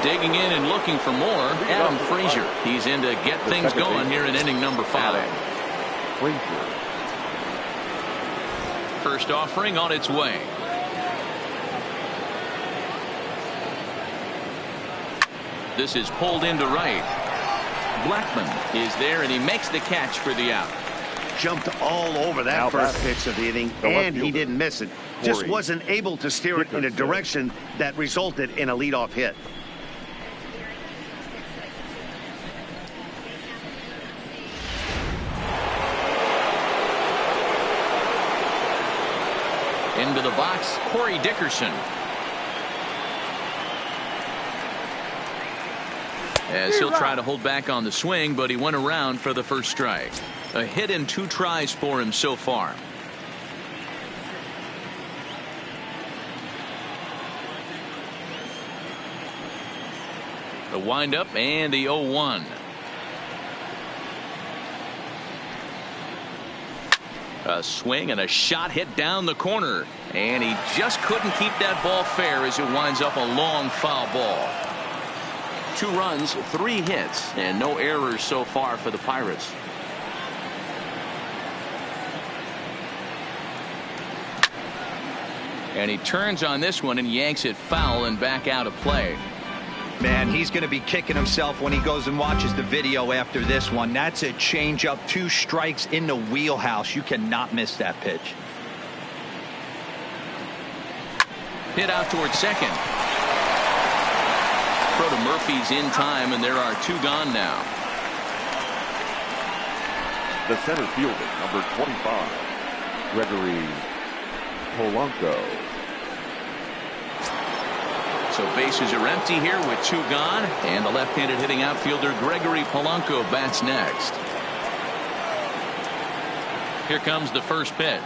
Digging in and looking for more, Adam Frazier. He's in to get things going here in inning number 5. Frazier. First offering on its way. This is pulled into right. Blackman is there, and he makes the catch for the out. Jumped all over that first pitch of the inning, and he didn't miss it. Just wasn't able to steer it in a direction that resulted in a leadoff hit. Into the box, Corey Dickerson. As he'll try to hold back on the swing, but he went around for the first strike. A hit in 2 tries for him so far. The windup and the 0-1. A swing and a shot hit down the corner, and he just couldn't keep that ball fair as it winds up a long foul ball. 2 runs, 3 hits, and no errors so far for the Pirates. And he turns on this one and yanks it foul and back out of play. Man, he's going to be kicking himself when he goes and watches the video after this one. That's a changeup, 2 strikes in the wheelhouse. You cannot miss that pitch. Hit out towards second. Throw to Murphy's in time, and there are 2 gone now. The center fielder, number 25, Gregory Polanco. So bases are empty here with 2 gone, and the left-handed hitting outfielder Gregory Polanco bats next. Here comes the first pitch.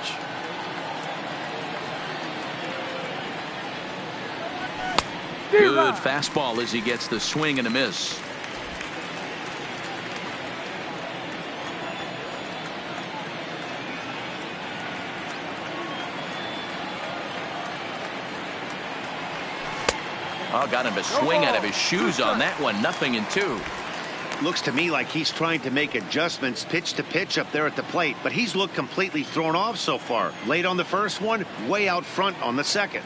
Good fastball as he gets the swing and a miss. Oh, got him to swing out of his shoes on that one. 0-2. Looks to me like he's trying to make adjustments pitch to pitch up there at the plate, but he's looked completely thrown off so far. Late on the first one, way out front on the second.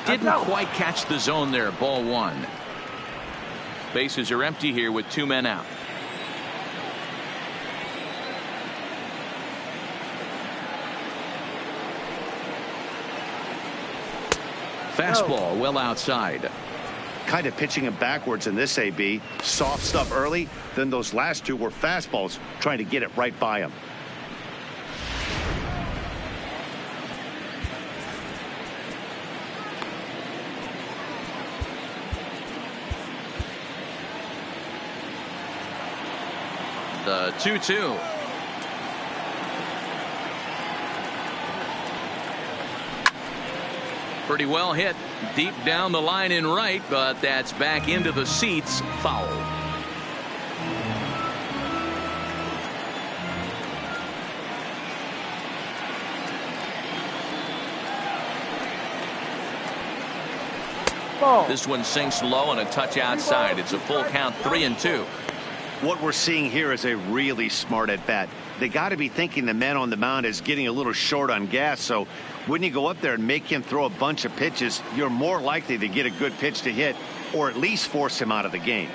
Didn't quite catch the zone there. Ball 1. Bases are empty here with 2 men out. Fastball well outside. Kind of pitching him backwards in this AB. Soft stuff early, then those last 2 were fastballs, trying to get it right by him. The 2-2. Pretty well hit deep down the line in right, but that's back into the seats. Foul. Ball. This one sinks low and a touch outside. It's a full count, 3-2. What we're seeing here is a really smart at bat. They got to be thinking the man on the mound is getting a little short on gas, so when you go up there and make him throw a bunch of pitches, you're more likely to get a good pitch to hit or at least force him out of the game.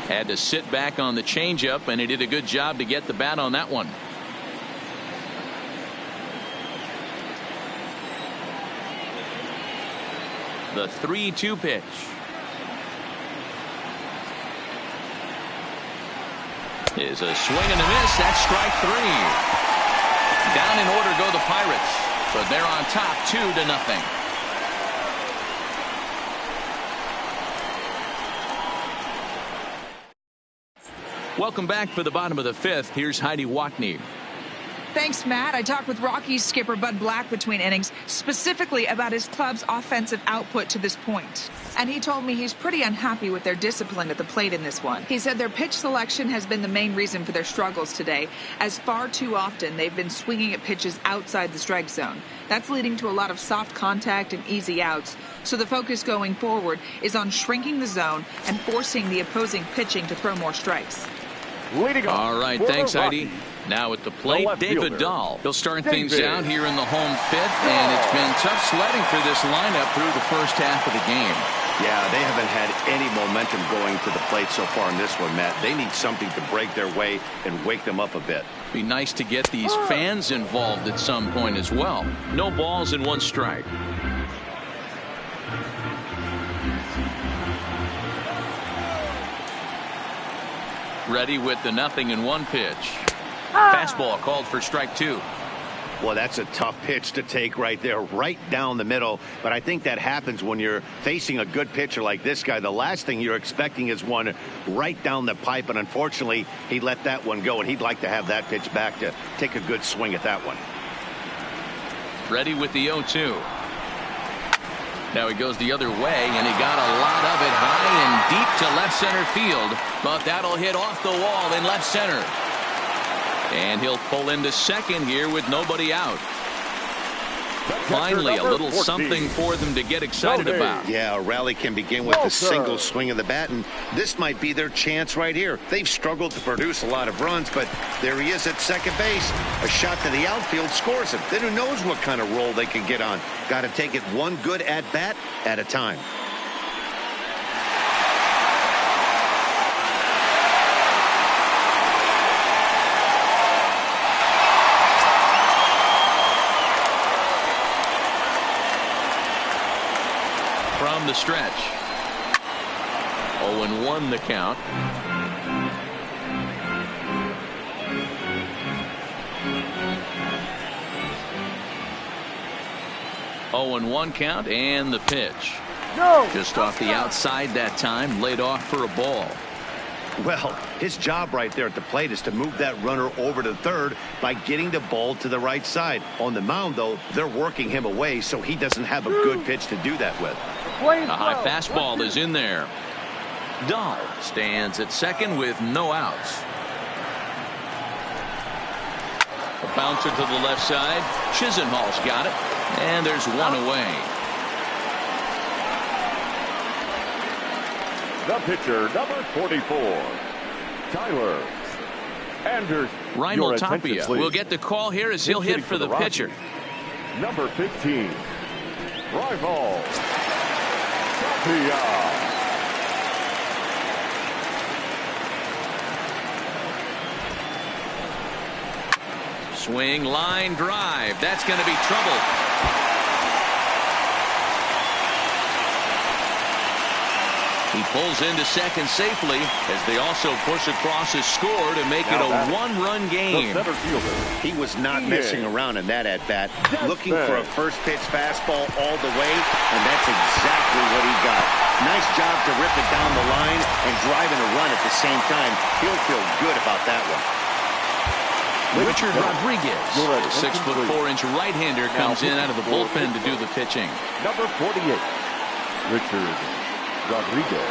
Had to sit back on the changeup, and he did a good job to get the bat on that one. The 3-2 pitch. Is a swing and a miss. That's strike 3. Down in order go the Pirates, but they're on top 2-0. Welcome back for the bottom of the 5th. Here's Heidi Watney. Thanks, Matt. I talked with Rockies skipper Bud Black between innings, specifically about his club's offensive output to this point. And he told me he's pretty unhappy with their discipline at the plate in this one. He said their pitch selection has been the main reason for their struggles today, as far too often they've been swinging at pitches outside the strike zone. That's leading to a lot of soft contact and easy outs. So the focus going forward is on shrinking the zone and forcing the opposing pitching to throw more strikes. All right, thanks, Heidi. Now at the plate, David Dahl. He'll start things out here in the home fifth, and it's been tough sledding for this lineup through the first half of the game. Yeah, they haven't had any momentum going to the plate so far in this one, Matt. They need something to break their way and wake them up a bit. Be nice to get these fans involved at some point as well. No balls and 1 strike. Ready with the 0-1 pitch. Fastball called for strike 2. Well, that's a tough pitch to take right there, right down the middle. But I think that happens when you're facing a good pitcher like this guy. The last thing you're expecting is one right down the pipe. And unfortunately, he let that one go. And he'd like to have that pitch back to take a good swing at that one. Ready with the 0-2. Now he goes the other way, and he got a lot of it high and deep to left center field. But that'll hit off the wall in left center. And he'll pull into second here with nobody out. Finally, a little something for them to get excited about. Yeah, a rally can begin with a single swing of the bat, and this might be their chance right here. They've struggled to produce a lot of runs, but there he is at second base. A shot to the outfield scores him. Then who knows what kind of roll they can get on. Got to take it one good at-bat at a time. From the stretch. 0-1 the count. Oh, and 1 count, and the pitch. No. Just off the outside that time, laid off for a ball. Well, his job right there at the plate is to move that runner over to third by getting the ball to the right side. On the mound, though, they're working him away, so he doesn't have a good pitch to do that with. A high fastball is in there. Dahl stands at second with no outs. A bouncer to the left side. Chisenhall's got it, and there's one away. The pitcher, number 44, Tyler Anders. Raimel Tapia will get the call here as he'll hit for the pitcher. Number 15, Raimel Tapia. Swing, line drive. That's going to be trouble. He pulls into second safely as they also push across his score to make it a one-run game. He was not messing around in that at-bat, looking for a first-pitch fastball all the way, and that's exactly what he got. Nice job to rip it down the line and driving a run at the same time. He'll feel good about that one. Richard Rodriguez, the 6'4" right-hander, comes in out of the bullpen to do the pitching. Number 48, Richard Rodriguez.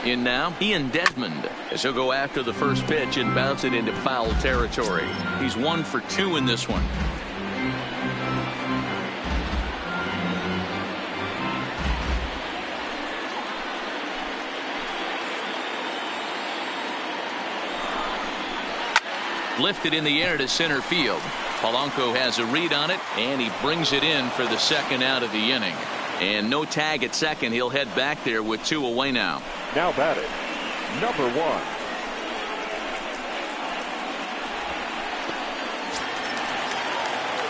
In now, Ian Desmond, as he'll go after the first pitch and bounce it into foul territory. He's 1 for 2 in this one. Lifted in the air to center field. Polanco has a read on it, and he brings it in for the second out of the inning. And no tag at second. He'll head back there with 2 away now. Now batting, number 1.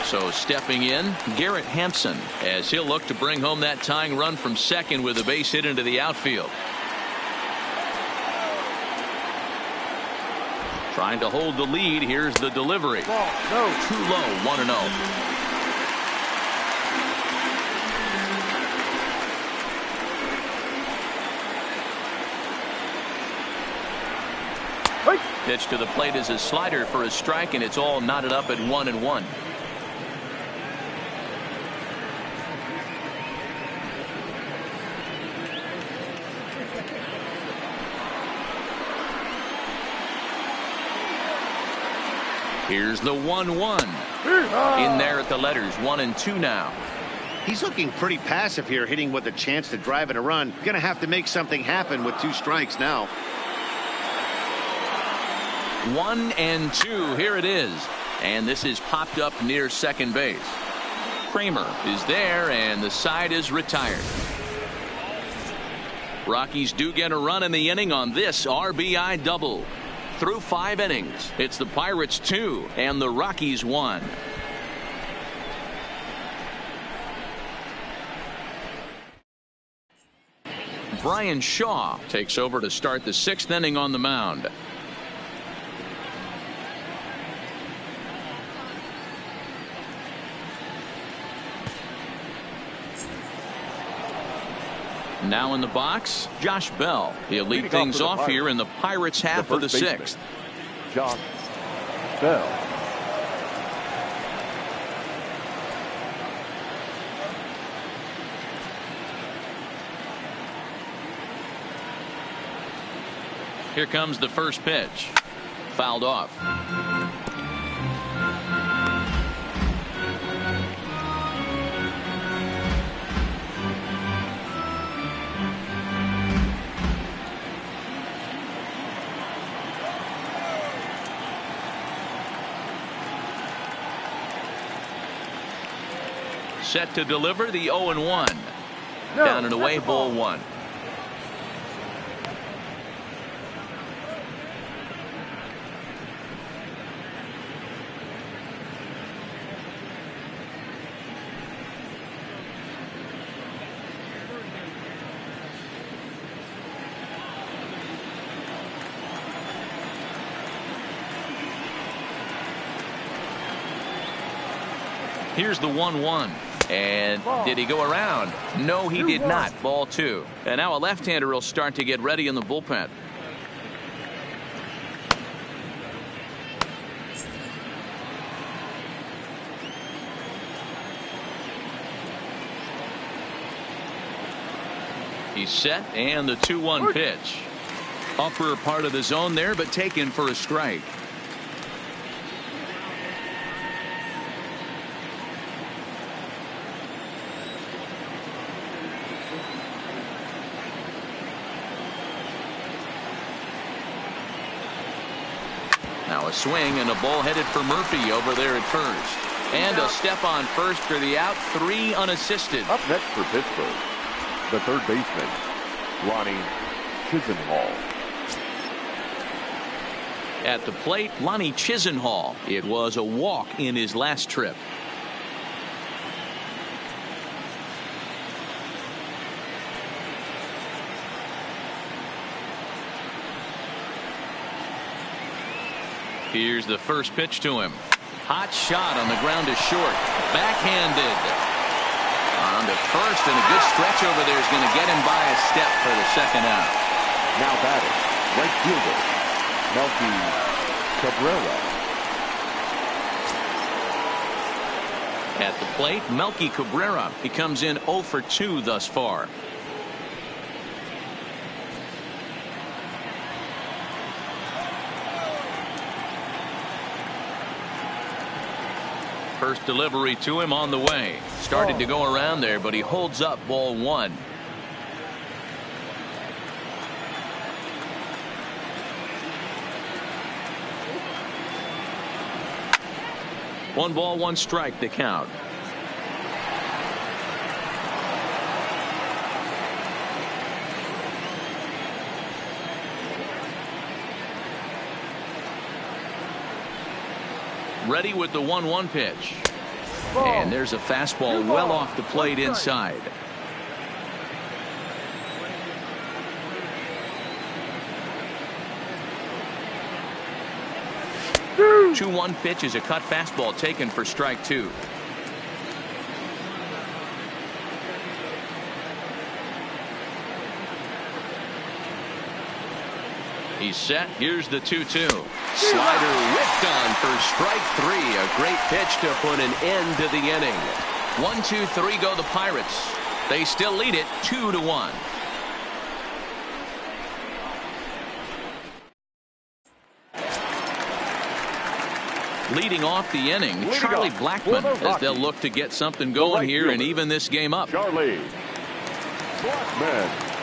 So stepping in, Garrett Hampson, as he'll look to bring home that tying run from second with a base hit into the outfield. Trying to hold the lead. Here's the delivery. Ball, no. Too low, 1-0. Pitch to the plate is a slider for a strike, and it's all knotted up at 1-1. Here's the 1-1. In there at the letters, 1-2 now. He's looking pretty passive here, hitting with a chance to drive in a run. Going to have to make something happen with 2 strikes now. 1-2. Here it is. And this is popped up near second base. Kramer is there, and the side is retired. Rockies do get a run in the inning on this RBI double. Through 5 innings, it's the Pirates 2 and the Rockies 1. Brian Shaw takes over to start the 6th inning on the mound. Now in the box, Josh Bell. He'll lead things off here in the Pirates' half of the 6th. Josh Bell. Here comes the first pitch. Fouled off. Set to deliver the 0-1. No, down and away, ball 1. Here's the 1-1. And did he go around? No, he did not. Ball 2. And now a left-hander will start to get ready in the bullpen. He's set, and the 2-1 pitch. Upper part of the zone there, but taken for a strike. Now a swing and a ball headed for Murphy over there at first. And a step on first for the out. 3 unassisted. Up next for Pittsburgh, the third baseman, Lonnie Chisenhall. At the plate, Lonnie Chisenhall. It was a walk in his last trip. Here's the first pitch to him. Hot shot on the ground is short. Backhanded. On to first, and a good stretch over there is going to get him by a step for the second out. Now batting, right fielder, Melky Cabrera. At the plate, Melky Cabrera. He comes in 0 for 2 thus far. First delivery to him on the way. Started to go around there, but he holds up ball 1. One ball, 1 strike to count. Ready with the 1-1 pitch. And there's a fastball well off the plate inside. 2-1 pitch is a cut fastball taken for strike 2. He's set. Here's the 2-2. Slider whipped on for strike 3. A great pitch to put an end to the inning. 1-2-3 go the Pirates. They still lead it 2-1. Leading off the inning, Charlie Blackmon, as they'll look to get something going here and even this game up. Charlie Blackmon.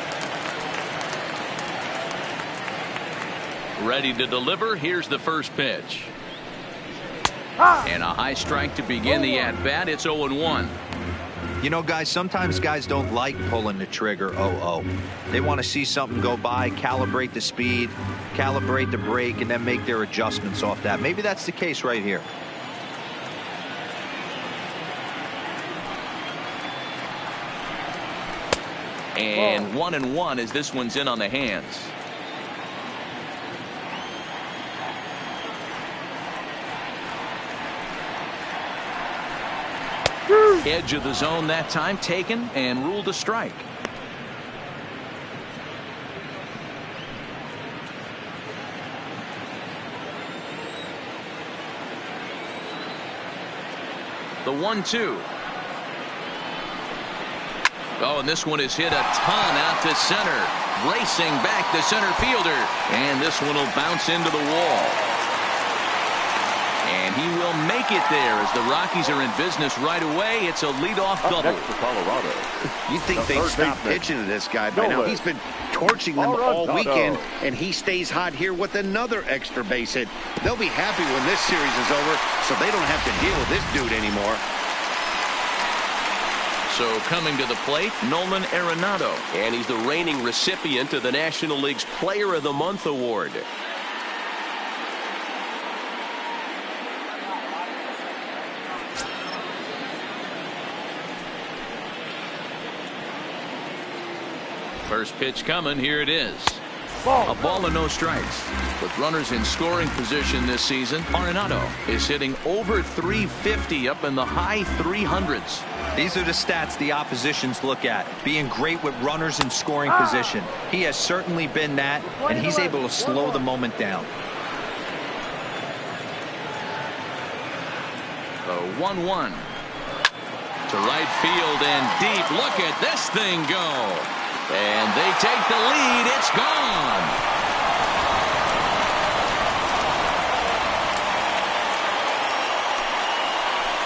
Ready to deliver. Here's the first pitch. And a high strike to begin the at-bat. It's 0-1. You know, guys, sometimes guys don't like pulling the trigger 0-0. They want to see something go by, calibrate the speed, calibrate the brake, and then make their adjustments off that. Maybe that's the case right here. And 1-1 as this one's in on the hands. Edge of the zone that time taken and ruled a strike. The 1-2. Oh, and this one is hit a ton out to center. Racing back the center fielder. And this one will bounce into the wall. And he will make it there as the Rockies are in business right away. It's a leadoff double. Next for Colorado. You think they'd stop pitching to this guy by now? He's been torching them all weekend, and he stays hot here with another extra base hit. They'll be happy when this series is over, so they don't have to deal with this dude anymore. So coming to the plate, Nolan Arenado. And he's the reigning recipient of the National League's Player of the Month award. First pitch coming. Here it is. A ball and no strikes. With runners in scoring position this season, Arenado is hitting over 350 up in the high 300s. These are the stats the oppositions look at. Being great with runners in scoring position. He has certainly been that, and he's able to slow the moment down. The 1-1. To right field and deep. Look at this thing go. And they take the lead. It's gone.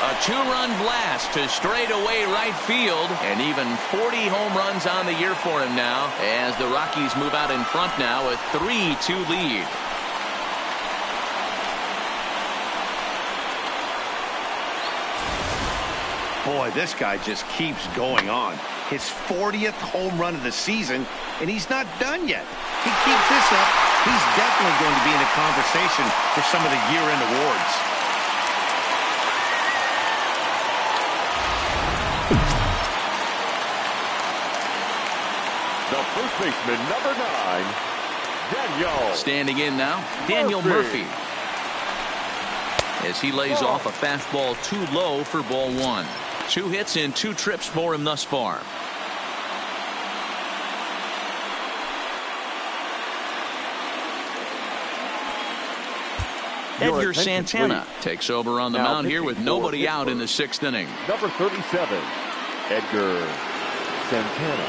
A 2-run blast to straightaway right field. And even 40 home runs on the year for him now as the Rockies move out in front now, a 3-2 lead. Boy, this guy just keeps going on. His 40th home run of the season, and he's not done yet. He keeps this up, he's definitely going to be in a conversation for some of the year-end awards. The first baseman, number 9, Daniel. Standing in now, Daniel Murphy. As he lays off a fastball too low for ball 1. 2 hits and 2 trips for him thus far. Edgar Santana takes over on the mound here with nobody out in the 6th inning. Number 37, Edgar Santana.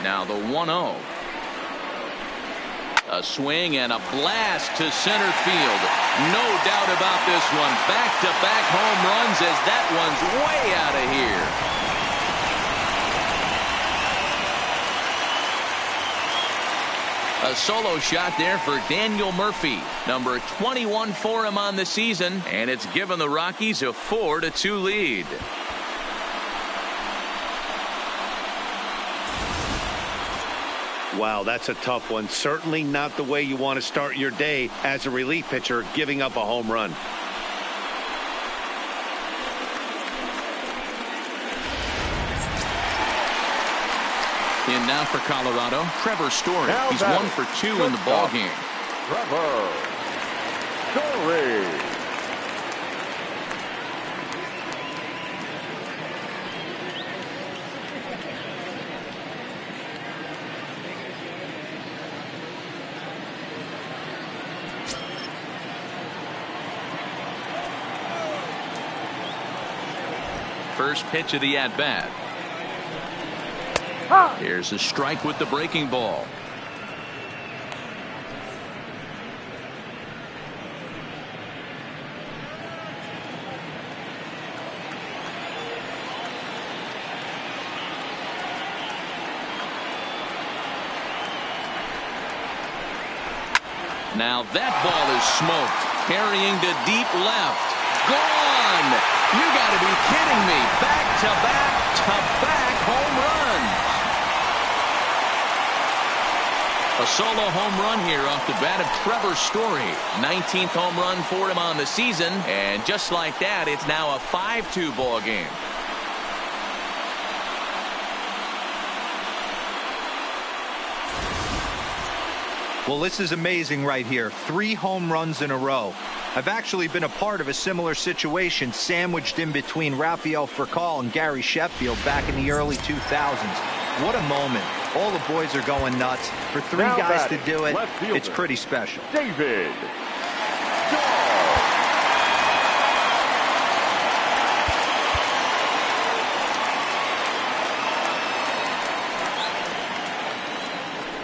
Now the 1-0. A swing and a blast to center field. No doubt about this one. Back-to-back home runs as that one's way out of here. A solo shot there for Daniel Murphy. Number 21 for him on the season. And it's given the Rockies a 4-2 lead. Wow, that's a tough one. Certainly not the way you want to start your day as a relief pitcher, giving up a home run. In now for Colorado, Trevor Story. He's 1 for 2 in the ball game. Trevor Story. First pitch of the at-bat. Here's a strike with the breaking ball. Now that ball is smoked, carrying to deep left. Gone! You got to be kidding me. Back-to-back home runs. A solo home run here off the bat of Trevor Story. 19th home run for him on the season. And just like that, it's now a 5-2 ball game. Well, this is amazing right here. 3 home runs in a row. I've actually been a part of a similar situation sandwiched in between Rafael Furcal and Gary Sheffield back in the early 2000s. What a moment. All the boys are going nuts. For 3 guys to do it, it's pretty special. David.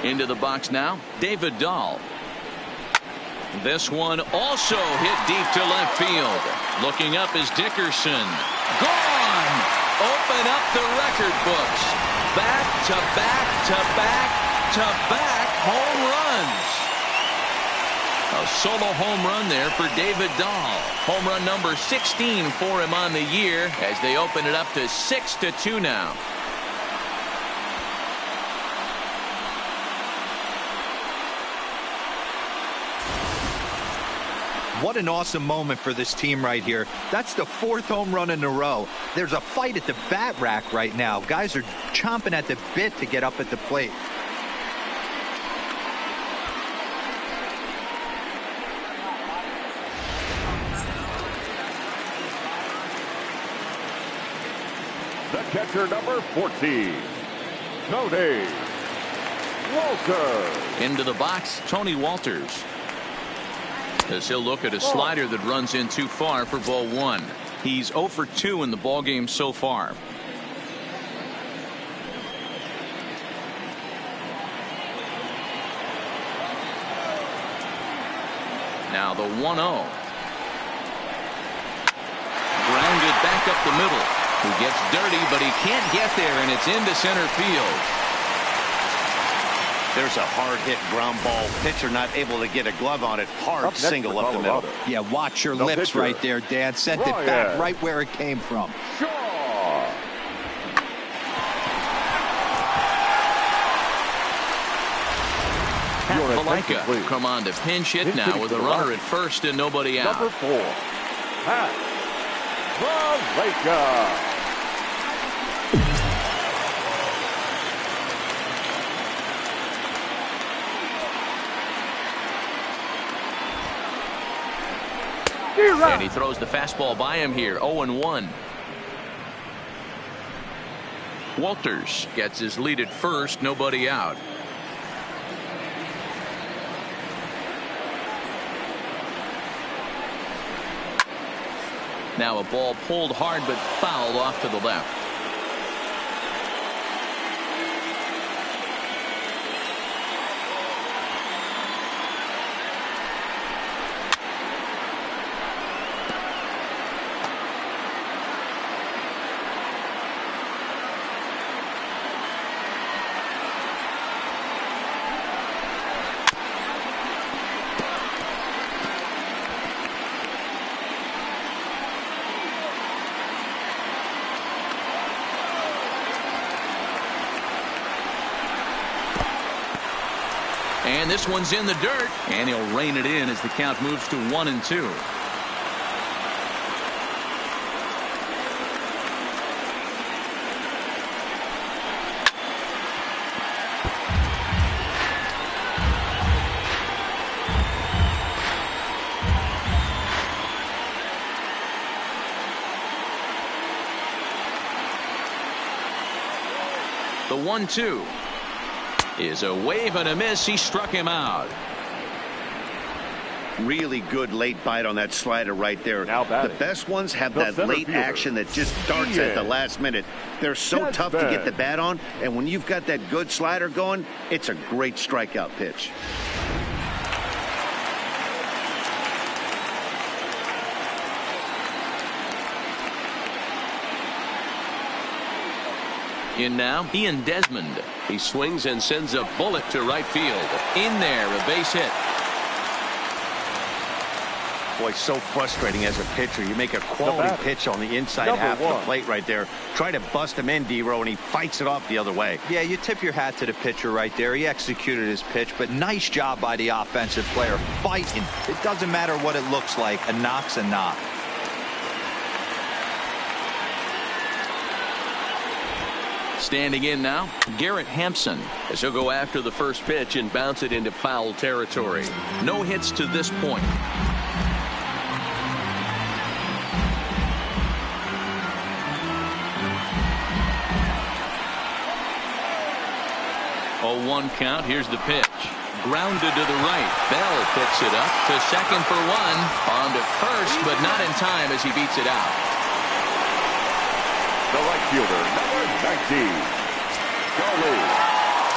Into the box now, David Dahl. This one also hit deep to left field. Looking up is Dickerson. Gone! Open up the record books. Back-to-back-to-back-to-back home runs. A solo home run there for David Dahl. Home run number 16 for him on the year as they open it up to 6-2 now. What an awesome moment for this team right here. That's the 4th home run in a row. There's a fight at the bat rack right now. Guys are chomping at the bit to get up at the plate. The catcher, number 14, Tony Walters. Into the box, Tony Walters. As he'll look at a slider that runs in too far for ball 1. He's 0 for 2 in the ball game so far. Now the 1-0. Grounded back up the middle. He gets dirty, but he can't get there, and it's into center field. There's a hard hit ground ball. Pitcher not able to get a glove on it. Hard single up the middle. Yeah, watch your lips right there, Dan. Sent it back right where it came from. Palika come on to pinch hit now with a runner at first and nobody out. Number 4, Pat Palika. And he throws the fastball by him here. 0-1. Walters gets his lead at first. Nobody out. Now a ball pulled hard but fouled off to the left. And this one's in the dirt. And he'll rein it in as the count moves to 1-2. The 1-2 is a wave and a miss. He struck him out. Really good late bite on that slider right there. Now batting, the best ones have the that late fielder, action that just darts at the last minute. They're so tough to get the bat on, and when you've got that good slider going, it's a great strikeout pitch. In now, Ian Desmond. He swings and sends a bullet to right field. In there, a base hit. Boy, so frustrating as a pitcher. You make a quality pitch on the inside half of the plate right there. Try to bust him in, D-Row, and he fights it off the other way. Yeah, you tip your hat to the pitcher right there. He executed his pitch, but nice job by the offensive player fighting. It doesn't matter what it looks like. A knock's a knock. Standing in now, Garrett Hampson, as he'll go after the first pitch and bounce it into foul territory. No hits to this point. 0-1 count. Here's the pitch. Grounded to the right. Bell picks it up to second for one. On to first, but not in time as he beats it out. The right fielder, number 19.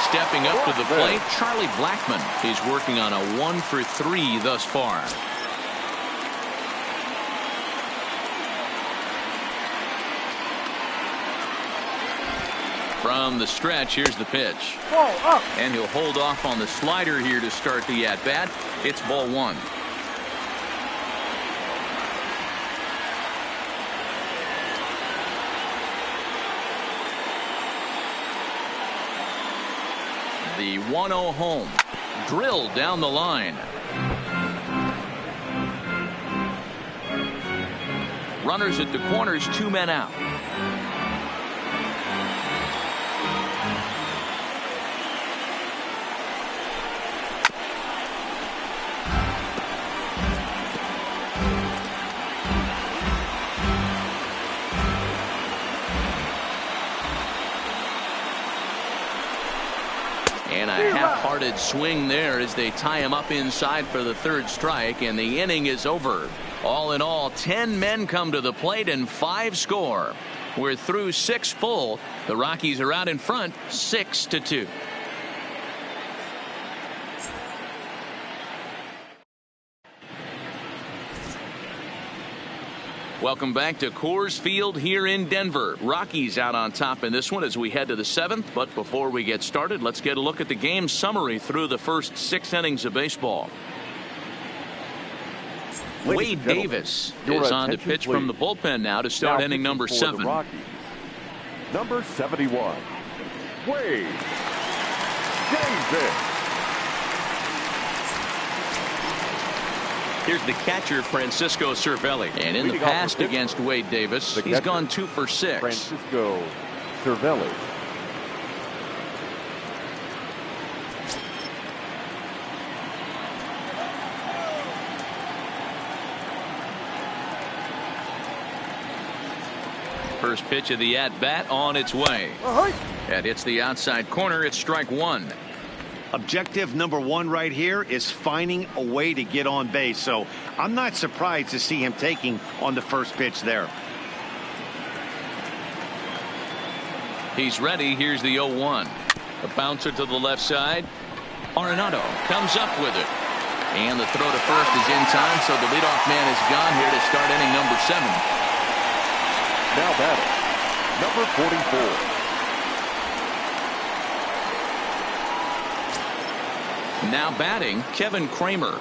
Stepping up to the plate, Charlie Blackmon. He's working on a 1-for-3 thus far. From the stretch, here's the pitch. Ball up. And he'll hold off on the slider here to start the at-bat. It's ball one. The 1-0 home. Drilled down the line. Runners at the corners, 2 men out. And a half-hearted swing there as they tie him up inside for the third strike, and the inning is over. All in all, 10 men come to the plate and 5 score. We're through 6 full. The Rockies are out in front, 6-2. Welcome back to Coors Field here in Denver. Rockies out on top in this one as we head to the 7th. But before we get started, let's get a look at the game summary through the first 6 innings of baseball. Wade Davis is on to pitch from the bullpen now to start inning number 7. Number 71, Wade Davis. Here's the catcher, Francisco Cervelli. And in the past against Wade Davis, he's gone 2 for 6. Francisco Cervelli. First pitch of the at-bat on its way. And it's the outside corner. It's strike 1. Objective number 1 right here is finding a way to get on base. So I'm not surprised to see him taking on the first pitch there. He's ready. Here's the 0-1. A bouncer to the left side. Arenado comes up with it. And the throw to first is in time, so the leadoff man is gone here to start inning number 7. Now batting, number 44. Now batting, Kevin Kramer.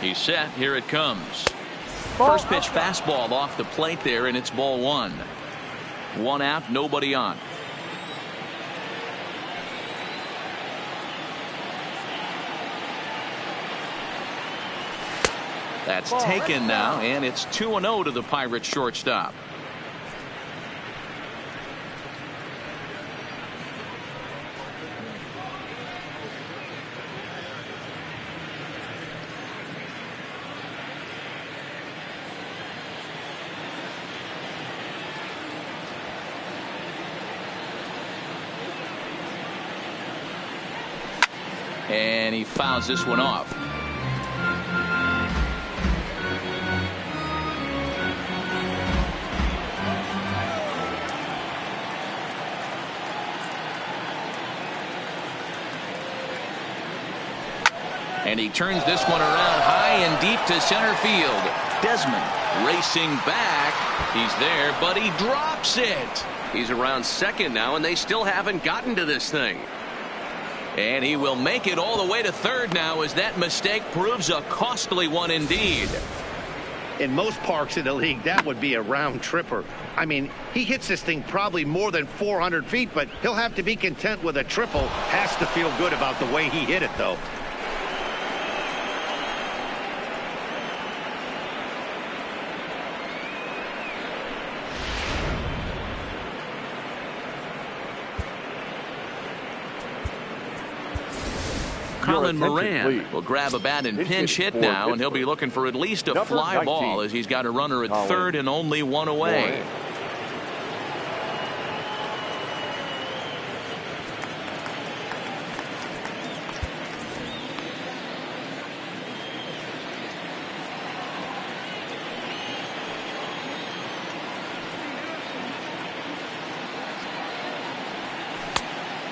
He's set. Here it comes. First pitch fastball off the plate there, and it's ball one. One out, nobody on. That's taken now, and it's 2-0 to the Pirates shortstop. And he fouls this one off. And he turns this one around high and deep to center field. Desmond racing back. He's there, but he drops it. He's around second now, and they still haven't gotten to this thing. And he will make it all the way to third now, as that mistake proves a costly one indeed. In most parks in the league, that would be a round tripper. I mean, he hits this thing probably more than 400 feet, but he'll have to be content with a triple. Has to feel good about the way he hit it, though. Colin Moran will grab a bat and pinch hit now, and he'll be looking for at least a fly ball, as he's got a runner at third and only one away.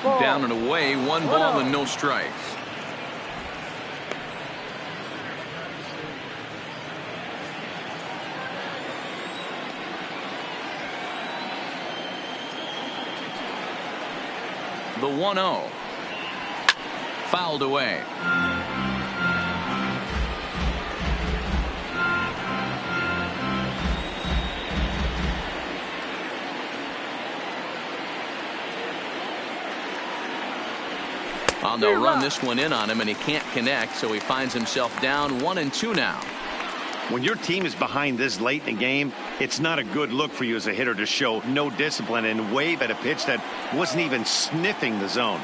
Down and away, one ball and no strikes. The 1-0. Fouled away. And they'll run this one in on him, and he can't connect, so he finds himself down 1-2 now. When your team is behind this late in the game, it's not a good look for you as a hitter to show no discipline and wave at a pitch that wasn't even sniffing the zone.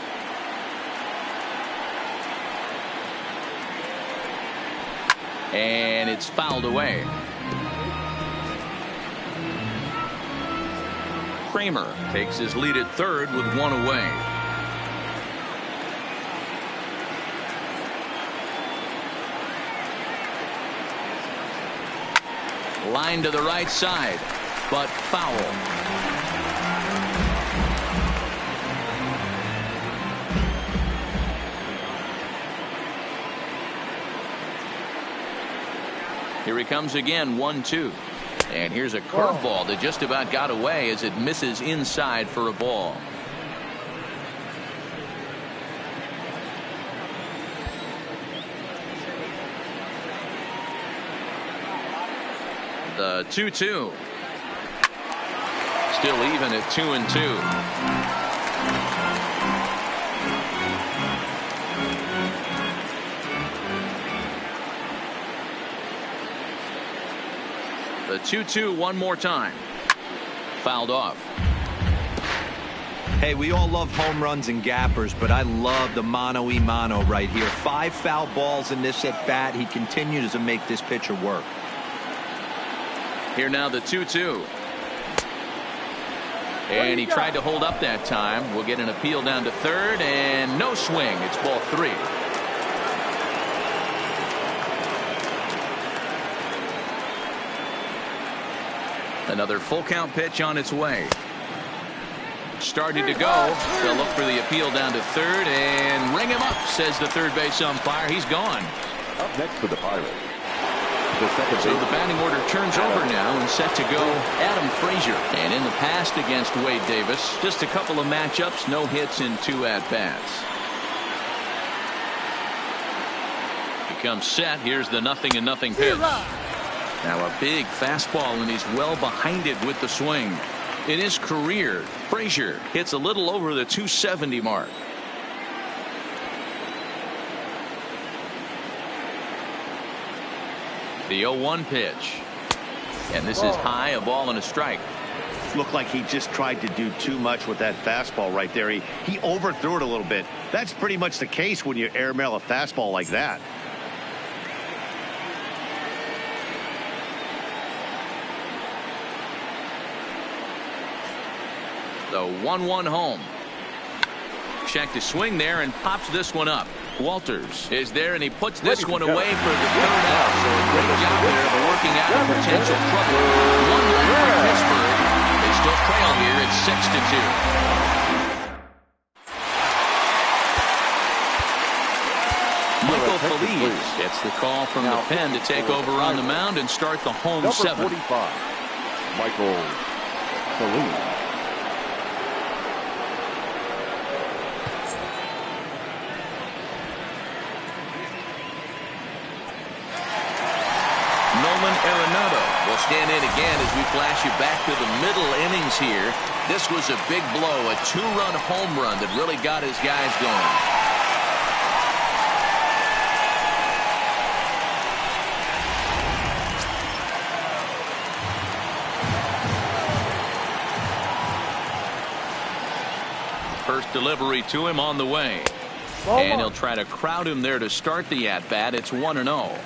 And it's fouled away. Kramer takes his lead at third with one away. Line to the right side, but foul. Here he comes again, 1-2. And here's a curveball that just about got away as it misses inside for a ball. The 2-2. Still even at 2-2. The 2-2 one more time. Fouled off. Hey, we all love home runs and gappers, but I love the mano-a-mano right here. 5 foul balls in this at bat. He continues to make this pitcher work. Here now the 2-2. And he tried to hold up that time. We'll get an appeal down to third, and no swing. It's ball 3. Another full count pitch on its way. Started to go. They'll look for the appeal down to third and ring him up, says the third base umpire. He's gone. Up next for the Pirates. So the batting order turns over now, and set to go Adam Frazier. And in the past against Wade Davis, just a couple of matchups, no hits in 2 at-bats. He comes set. Here's the 0-0 pitch. Now a big fastball, and he's well behind it with the swing. In his career, Frazier hits a little over the 270 mark. The 0-1 pitch. And this is high, a ball and a strike. Looked like he just tried to do too much with that fastball right there. He overthrew it a little bit. That's pretty much the case when you airmail a fastball like that. The 1-1 home. Check the swing there and pops this one up. Walters is there, and he puts this one away for the third out. So a great job there of working out of potential trouble. One left for Pittsburgh. They still trail here at 6-2. Michael Feliz gets the call from the pen to take over on the mound and start the home seventh. Number 45, Michael Feliz. Will stand in again as we flash you back to the middle innings here. This was a big blow, a two-run home run that really got his guys going. First delivery to him on the way. And he'll try to crowd him there to start the at-bat. It's 1-0.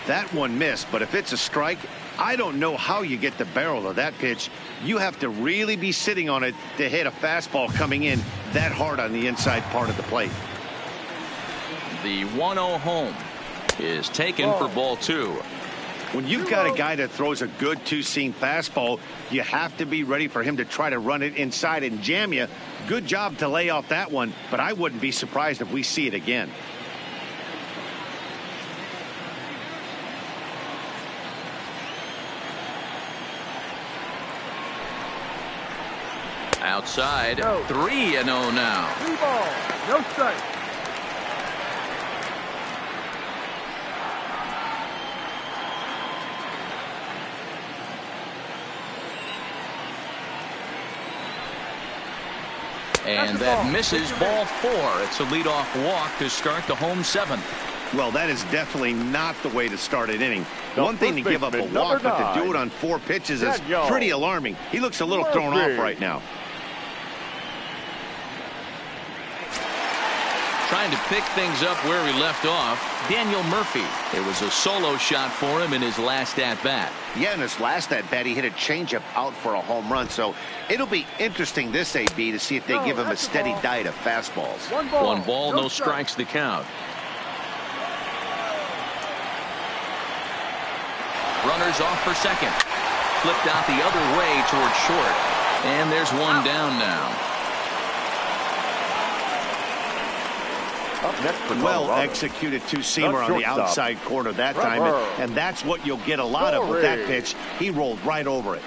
That one missed, but if it's a strike, I don't know how you get the barrel of that pitch. You have to really be sitting on it to hit a fastball coming in that hard on the inside part of the plate. The 1-0 home is taken for ball two. When you've got a guy that throws a good two-seam fastball, you have to be ready for him to try to run it inside and jam you. Good job to lay off that one, but I wouldn't be surprised if we see it again. Outside, 3-0 now. 3 balls, no strike. And that misses ball 4. It's a leadoff walk to start the home seventh. Well, that is definitely not the way to start an inning. One thing to give up a walk, but to do it on 4 pitches is pretty alarming. He looks a little thrown off right now. Trying to pick things up where he left off, Daniel Murphy. It was a solo shot for him in his last at-bat. Yeah, in his last at-bat, he hit a changeup out for a home run. So it'll be interesting this AB to see if they give him a steady diet of fastballs. One ball, no strikes the count. Runners off for second. Flipped out the other way towards short. And there's one down now. Well executed two-seamer on the outside corner that time, and that's what you'll get a lot of with that pitch. He rolled right over it.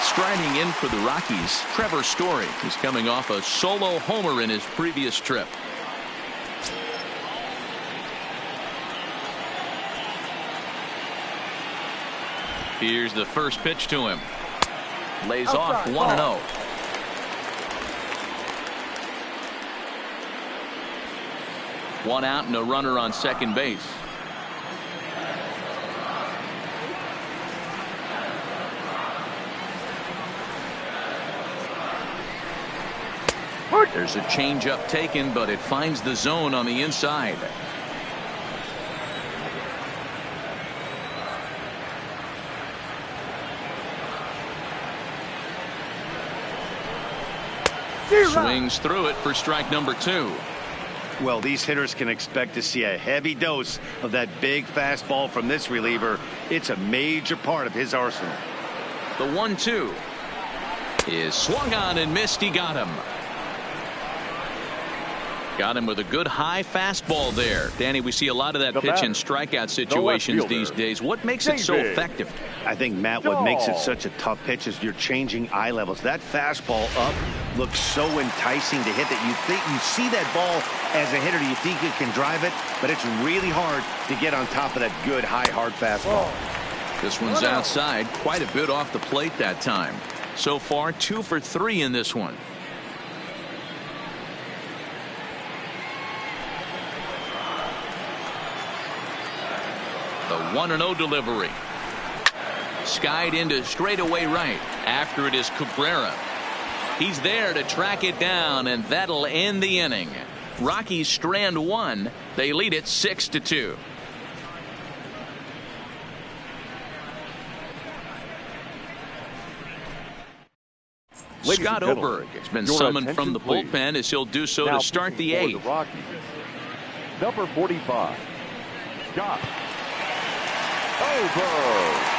Striding in for the Rockies, Trevor Story. He's coming off a solo homer in his previous trip. Here's the first pitch to him. Lays off 1-0. One out and a runner on second base. There's a changeup taken, but it finds the zone on the inside. Swings through it for strike number 2. Well, these hitters can expect to see a heavy dose of that big fastball from this reliever. It's a major part of his arsenal. The 1-2 is swung on and missed. He got him. Got him with a good high fastball there. Danny, we see a lot of that pitch in strikeout situations these days. What makes it so effective? I think, Matt, what makes it such a tough pitch is you're changing eye levels. That fastball up looks so enticing to hit that you see that ball as a hitter, you think you can drive it, but it's really hard to get on top of that good high hard fastball. This one's outside, quite a bit off the plate that time. So far 2 for 3 in this one. The 1-0 delivery. Skied into straightaway right. After it is Cabrera. He's there to track it down, and that'll end the inning. Rockies strand 1. They lead it 6-2. Scott Oberg has been summoned from the bullpen as he'll do so to start the 8th. Rockies, number 45, Scott Oberg.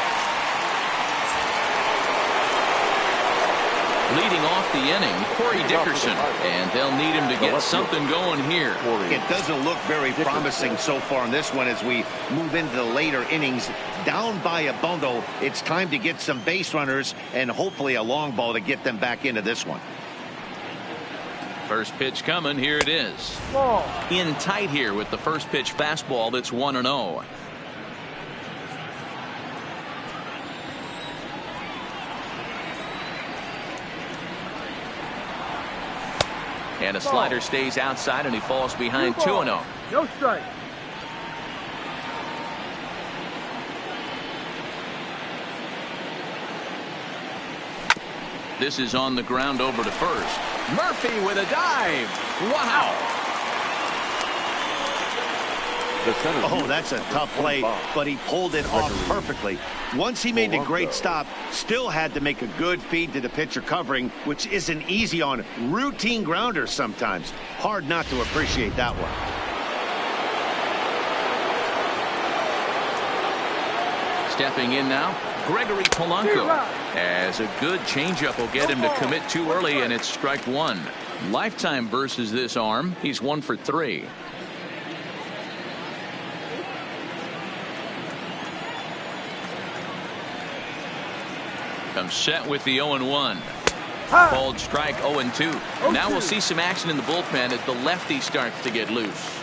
Leading off the inning, Corey Dickerson, and they'll need him to get something going here. It doesn't look very promising so far in this one as we move into the later innings. Down by a bundle, it's time to get some base runners and hopefully a long ball to get them back into this one. First pitch coming, here it is. In tight here with the first pitch fastball that's 1-0. And a slider stays outside, and he falls behind 2-0. No strike. This is on the ground over to first. Murphy with a dive. Wow. Oh, that's a tough play, but he pulled it off perfectly. Once he made the great stop, still had to make a good feed to the pitcher covering, which isn't easy on routine grounders sometimes. Hard not to appreciate that one. Stepping in now, Gregory Polanco. As a good changeup will get him to commit too early, and it's strike 1. Lifetime versus this arm. He's 1 for 3. Comes set with the 0-1. Called strike 0-2. Now we'll see some action in the bullpen as the lefty starts to get loose.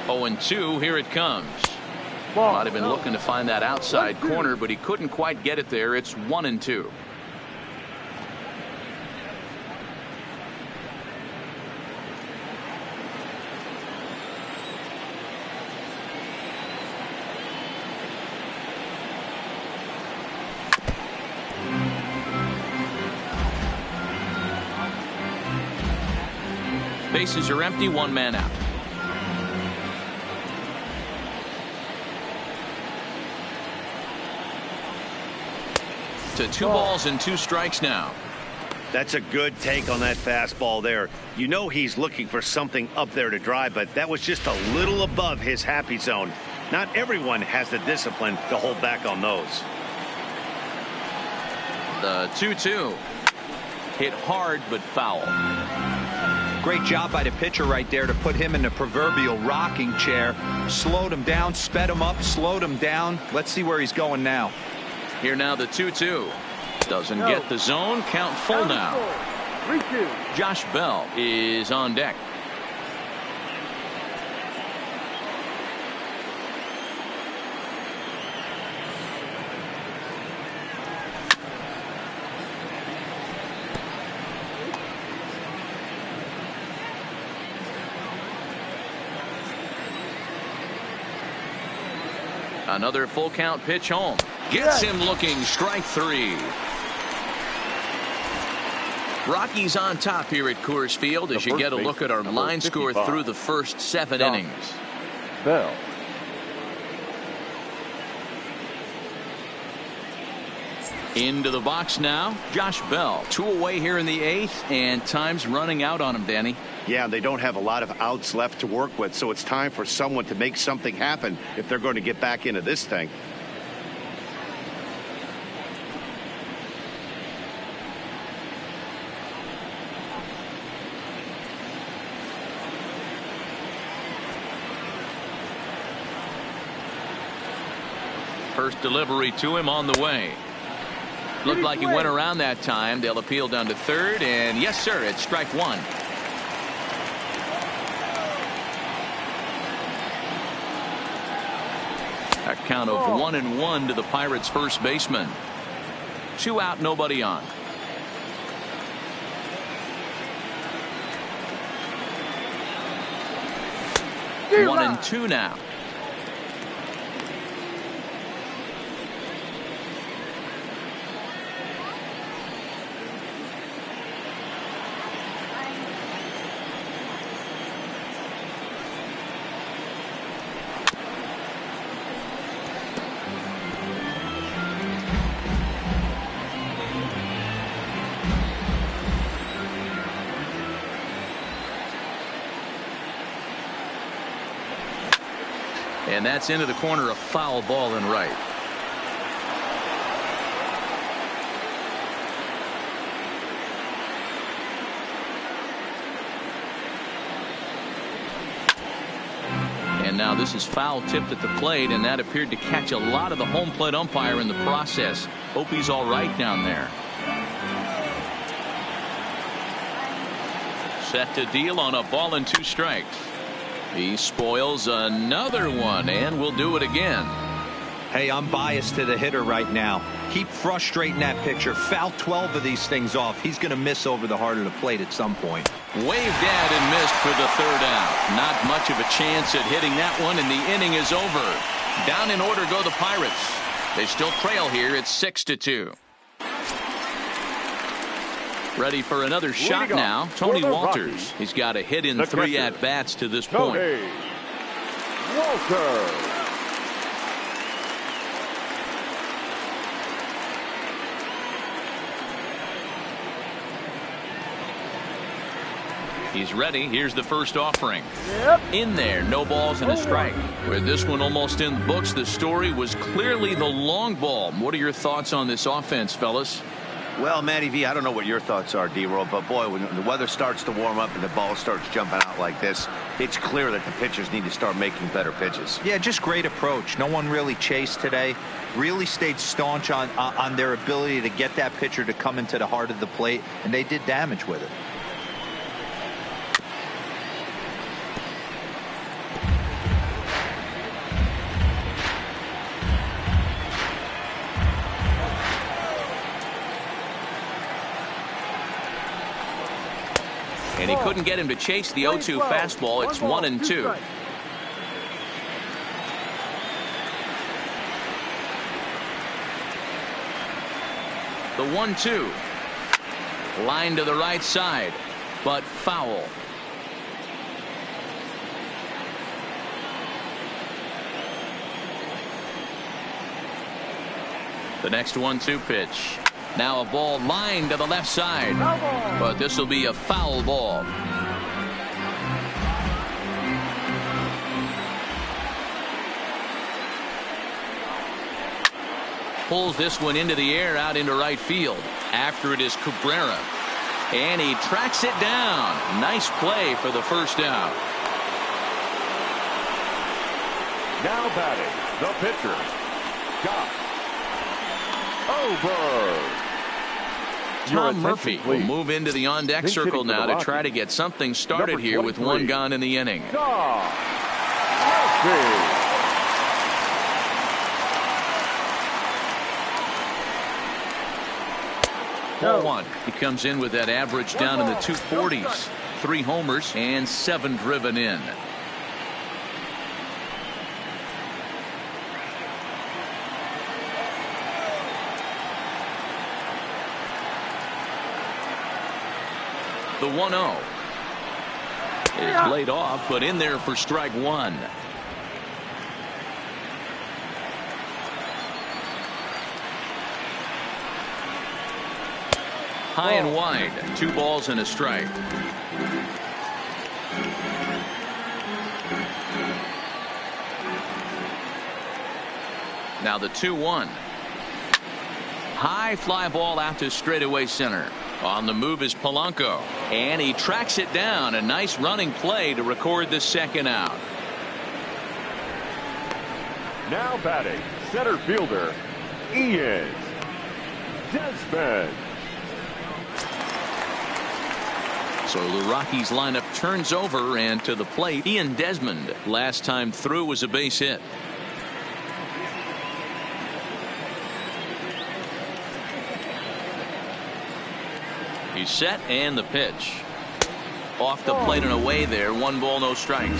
Oh, and 2, here it comes. Might have been looking to find that outside corner, but he couldn't quite get it there. It's 1-2. Bases are empty, 1 man out. To 2 balls and 2 strikes now. That's a good take on that fastball there. You know he's looking for something up there to drive, but that was just a little above his happy zone. Not everyone has the discipline to hold back on those. The 2-2. Hit hard but foul. Great job by the pitcher right there to put him in the proverbial rocking chair. Slowed him down, sped him up, slowed him down. Let's see where he's going now. Here now the 2-2. Doesn't get the zone. Count full now. 3-2. Josh Bell is on deck. Another full count pitch home. Gets him looking. Strike 3. Rockies on top here at Coors Field as you get a look at our line score through the first 7 innings. Bell. Into the box now, Josh Bell. 2 away here in the 8th, and time's running out on him, Danny. Yeah, they don't have a lot of outs left to work with, so it's time for someone to make something happen if they're going to get back into this thing. First delivery to him on the way. Looked like he went around that time. They'll appeal down to third, and yes, sir, it's strike one. A count of 1-1 to the Pirates' first baseman. 2 out, nobody on. 1-2 now. And that's into the corner, a foul ball and right. And now this is foul tipped at the plate, and that appeared to catch a lot of the home plate umpire in the process. Hope he's all right down there. Set to deal on a ball and 2 strikes. He spoils another one, and will do it again. Hey, I'm biased to the hitter right now. Keep frustrating that pitcher. Foul 12 of these things off. He's going to miss over the heart of the plate at some point. Waved at and missed for the 3rd out. Not much of a chance at hitting that one, and the inning is over. Down in order go the Pirates. They still trail here. It's 6-2. Ready for another shot now, Tony Walters. Rockies. He's got a hit in 3 at-bats to this point. Tony Walters. He's ready. Here's the first offering. In there, no balls and a strike. With this one almost in the books, the story was clearly the long ball. What are your thoughts on this offense, fellas? Well, Matty V, I don't know what your thoughts are, D-Roll, but boy, when the weather starts to warm up and the ball starts jumping out like this, it's clear that the pitchers need to start making better pitches. Yeah, just great approach. No one really chased today. Really stayed staunch on their ability to get that pitcher to come into the heart of the plate, and they did damage with it. And he couldn't get him to chase the 0-2 fastball. It's 1-2. The 1-2. Line to the right side, but foul. The next 1-2 pitch. Now a ball lined to the left side, but this will be a foul ball. Pulls this one into the air out into right field. After it is Cabrera, and he tracks it down. Nice play for the first out. Now batting, the pitcher, Josh Over. Tom Murphy will move into the on-deck circle now to try to get something started here with 1 gone in the inning. Tom Murphy. 1. He comes in with that average down in the 240s. 3 homers and 7 driven in. The 1-0 is laid off, but in there for strike 1. High and wide, 2 balls and a strike. Now the 2-1. High fly ball out to straightaway center. On the move is Polanco, and he tracks it down. A nice running play to record the second out. Now batting, center fielder, Ian Desmond. So the Rockies lineup turns over, and to the plate, Ian Desmond. Last time through was a base hit. He's set, and the pitch. Off the plate and away there. 1 ball, no strikes.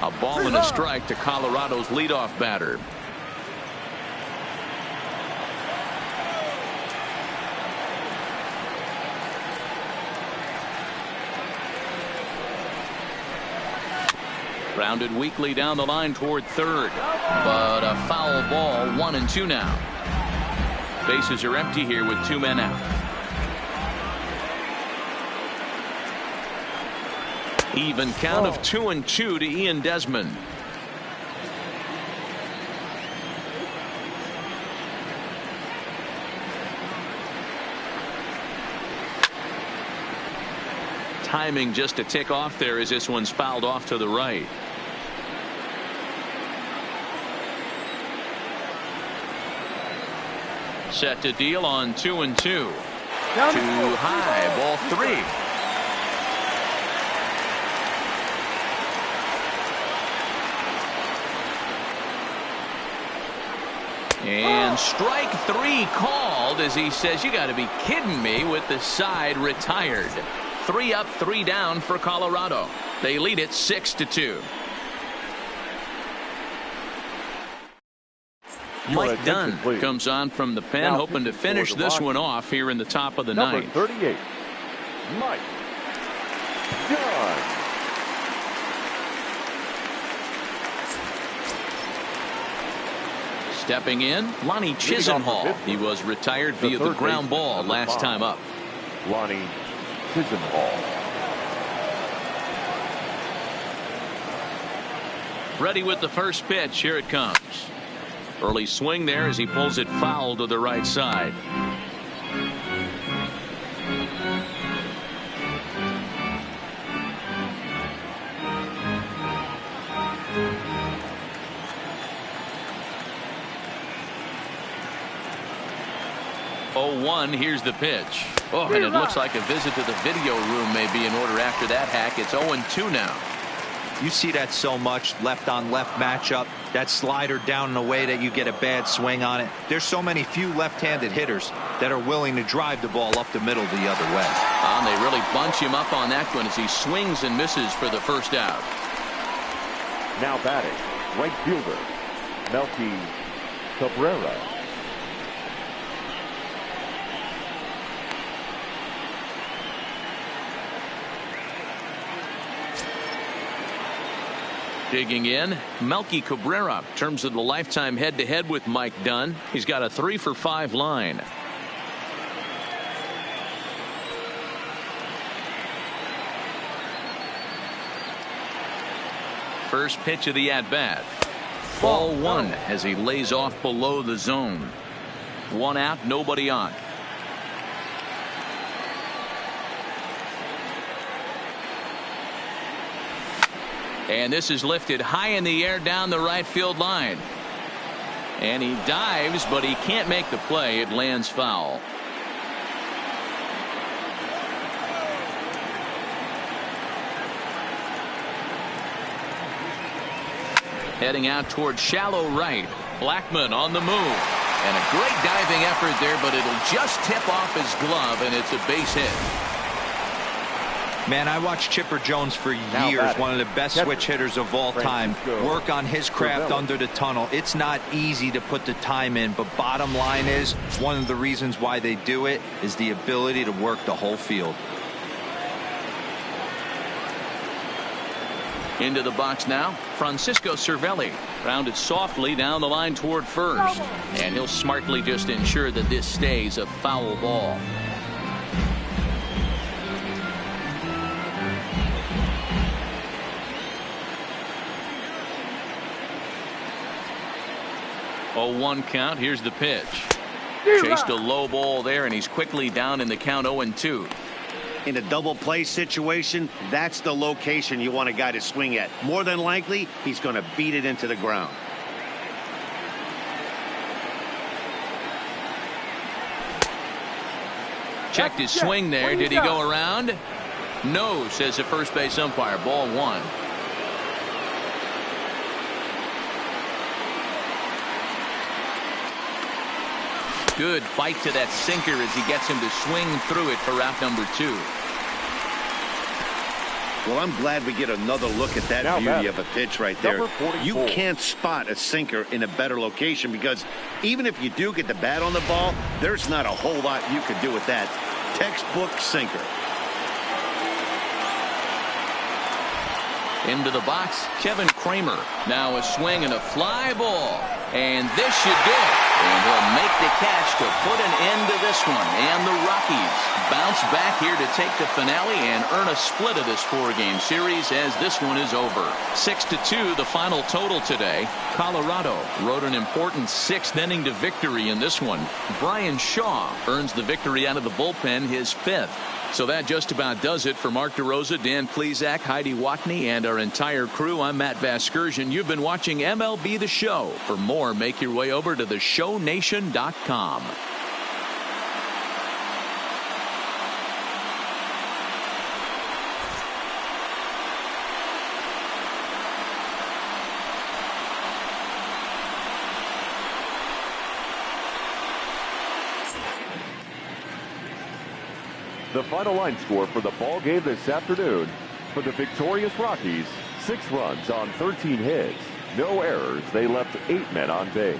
A ball and a strike to Colorado's leadoff batter. Grounded weakly down the line toward third, but a foul ball. 1-2 now. Bases are empty here with 2 men out. Even count of 2-2 to Ian Desmond. Timing just a tick off there as this one's fouled off to the right. Set to deal on 2-2. Too high, ball 3. And strike 3 called as he says, "You got to be kidding me," with the side retired. 3 up, 3 down for Colorado. They lead it 6-2. Mike Dunn comes on from the pen, now hoping to finish this one off here in the top of the ninth. 38, Mike Dunn. Stepping in, Lonnie Chisenhall. He was retired via the ground ball last time up. Lonnie Chisenhall. Ready with the first pitch. Here it comes. Early swing there as he pulls it foul to the right side. Here's the pitch. Oh, and it looks like a visit to the video room may be in order after that hack. It's 0-2 now. You see that so much, left on left matchup, that slider down in a way that you get a bad swing on it. There's so many few left-handed hitters that are willing to drive the ball up the middle the other way. And they really bunch him up on that one as he swings and misses for the first out. Now batting, right fielder, Melky Cabrera. Digging in, Melky Cabrera. In terms of the lifetime head-to-head with Mike Dunn, he's got a 3-for-5 line. First pitch of the at-bat. Ball 1 as he lays off below the zone. 1 out, nobody on. And this is lifted high in the air down the right field line. And he dives, but he can't make the play. It lands foul. Heading out towards shallow right. Blackman on the move. And a great diving effort there, but it'll just tip off his glove, and it's a base hit. Man, I watched Chipper Jones for years, one of the best switch hitters of all time. Work on his craft under the tunnel. It's not easy to put the time in, but bottom line is, one of the reasons why they do it is the ability to work the whole field. Into the box now, Francisco Cervelli. Rounded softly down the line toward first. And he'll smartly just ensure that this stays a foul ball. 0-1 count. Here's the pitch. Chased a low ball there, and he's quickly down in the count 0-2. In a double play situation, that's the location you want a guy to swing at. More than likely, he's going to beat it into the ground. Checked his swing there. Did he go around? No, says the first base umpire. Ball 1. Good bite to that sinker as he gets him to swing through it for out number 2. Well, I'm glad we get another look at that beauty of a pitch right there. You can't spot a sinker in a better location because even if you do get the bat on the ball, there's not a whole lot you can do with that. Textbook sinker. Into the box, Kevin Kramer. Now a swing and a fly ball. And this should do it. And he'll make the catch to put an end to this one. And the Rockies bounce back here to take the finale and earn a split of this 4-game series as this one is over. 6-2 the final total today. Colorado rode an important 6th inning to victory in this one. Brian Shaw earns the victory out of the bullpen, his 5th. So that just about does it for Mark DeRosa, Dan Plesac, Heidi Watney, and our entire crew. I'm Matt Vasgersian. You've been watching MLB The Show. For more, make your way over to theshownation.com. The final line score for the ball game this afternoon: for the victorious Rockies, 6 runs on 13 hits, no errors. They left 8 men on base.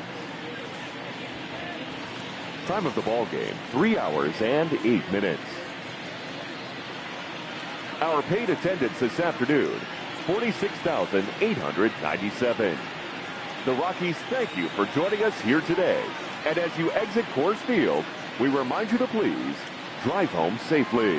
Time of the ball game, 3 hours and 8 minutes. Our paid attendance this afternoon, 46,897. The Rockies thank you for joining us here today. And as you exit Coors Field, we remind you to please drive home safely.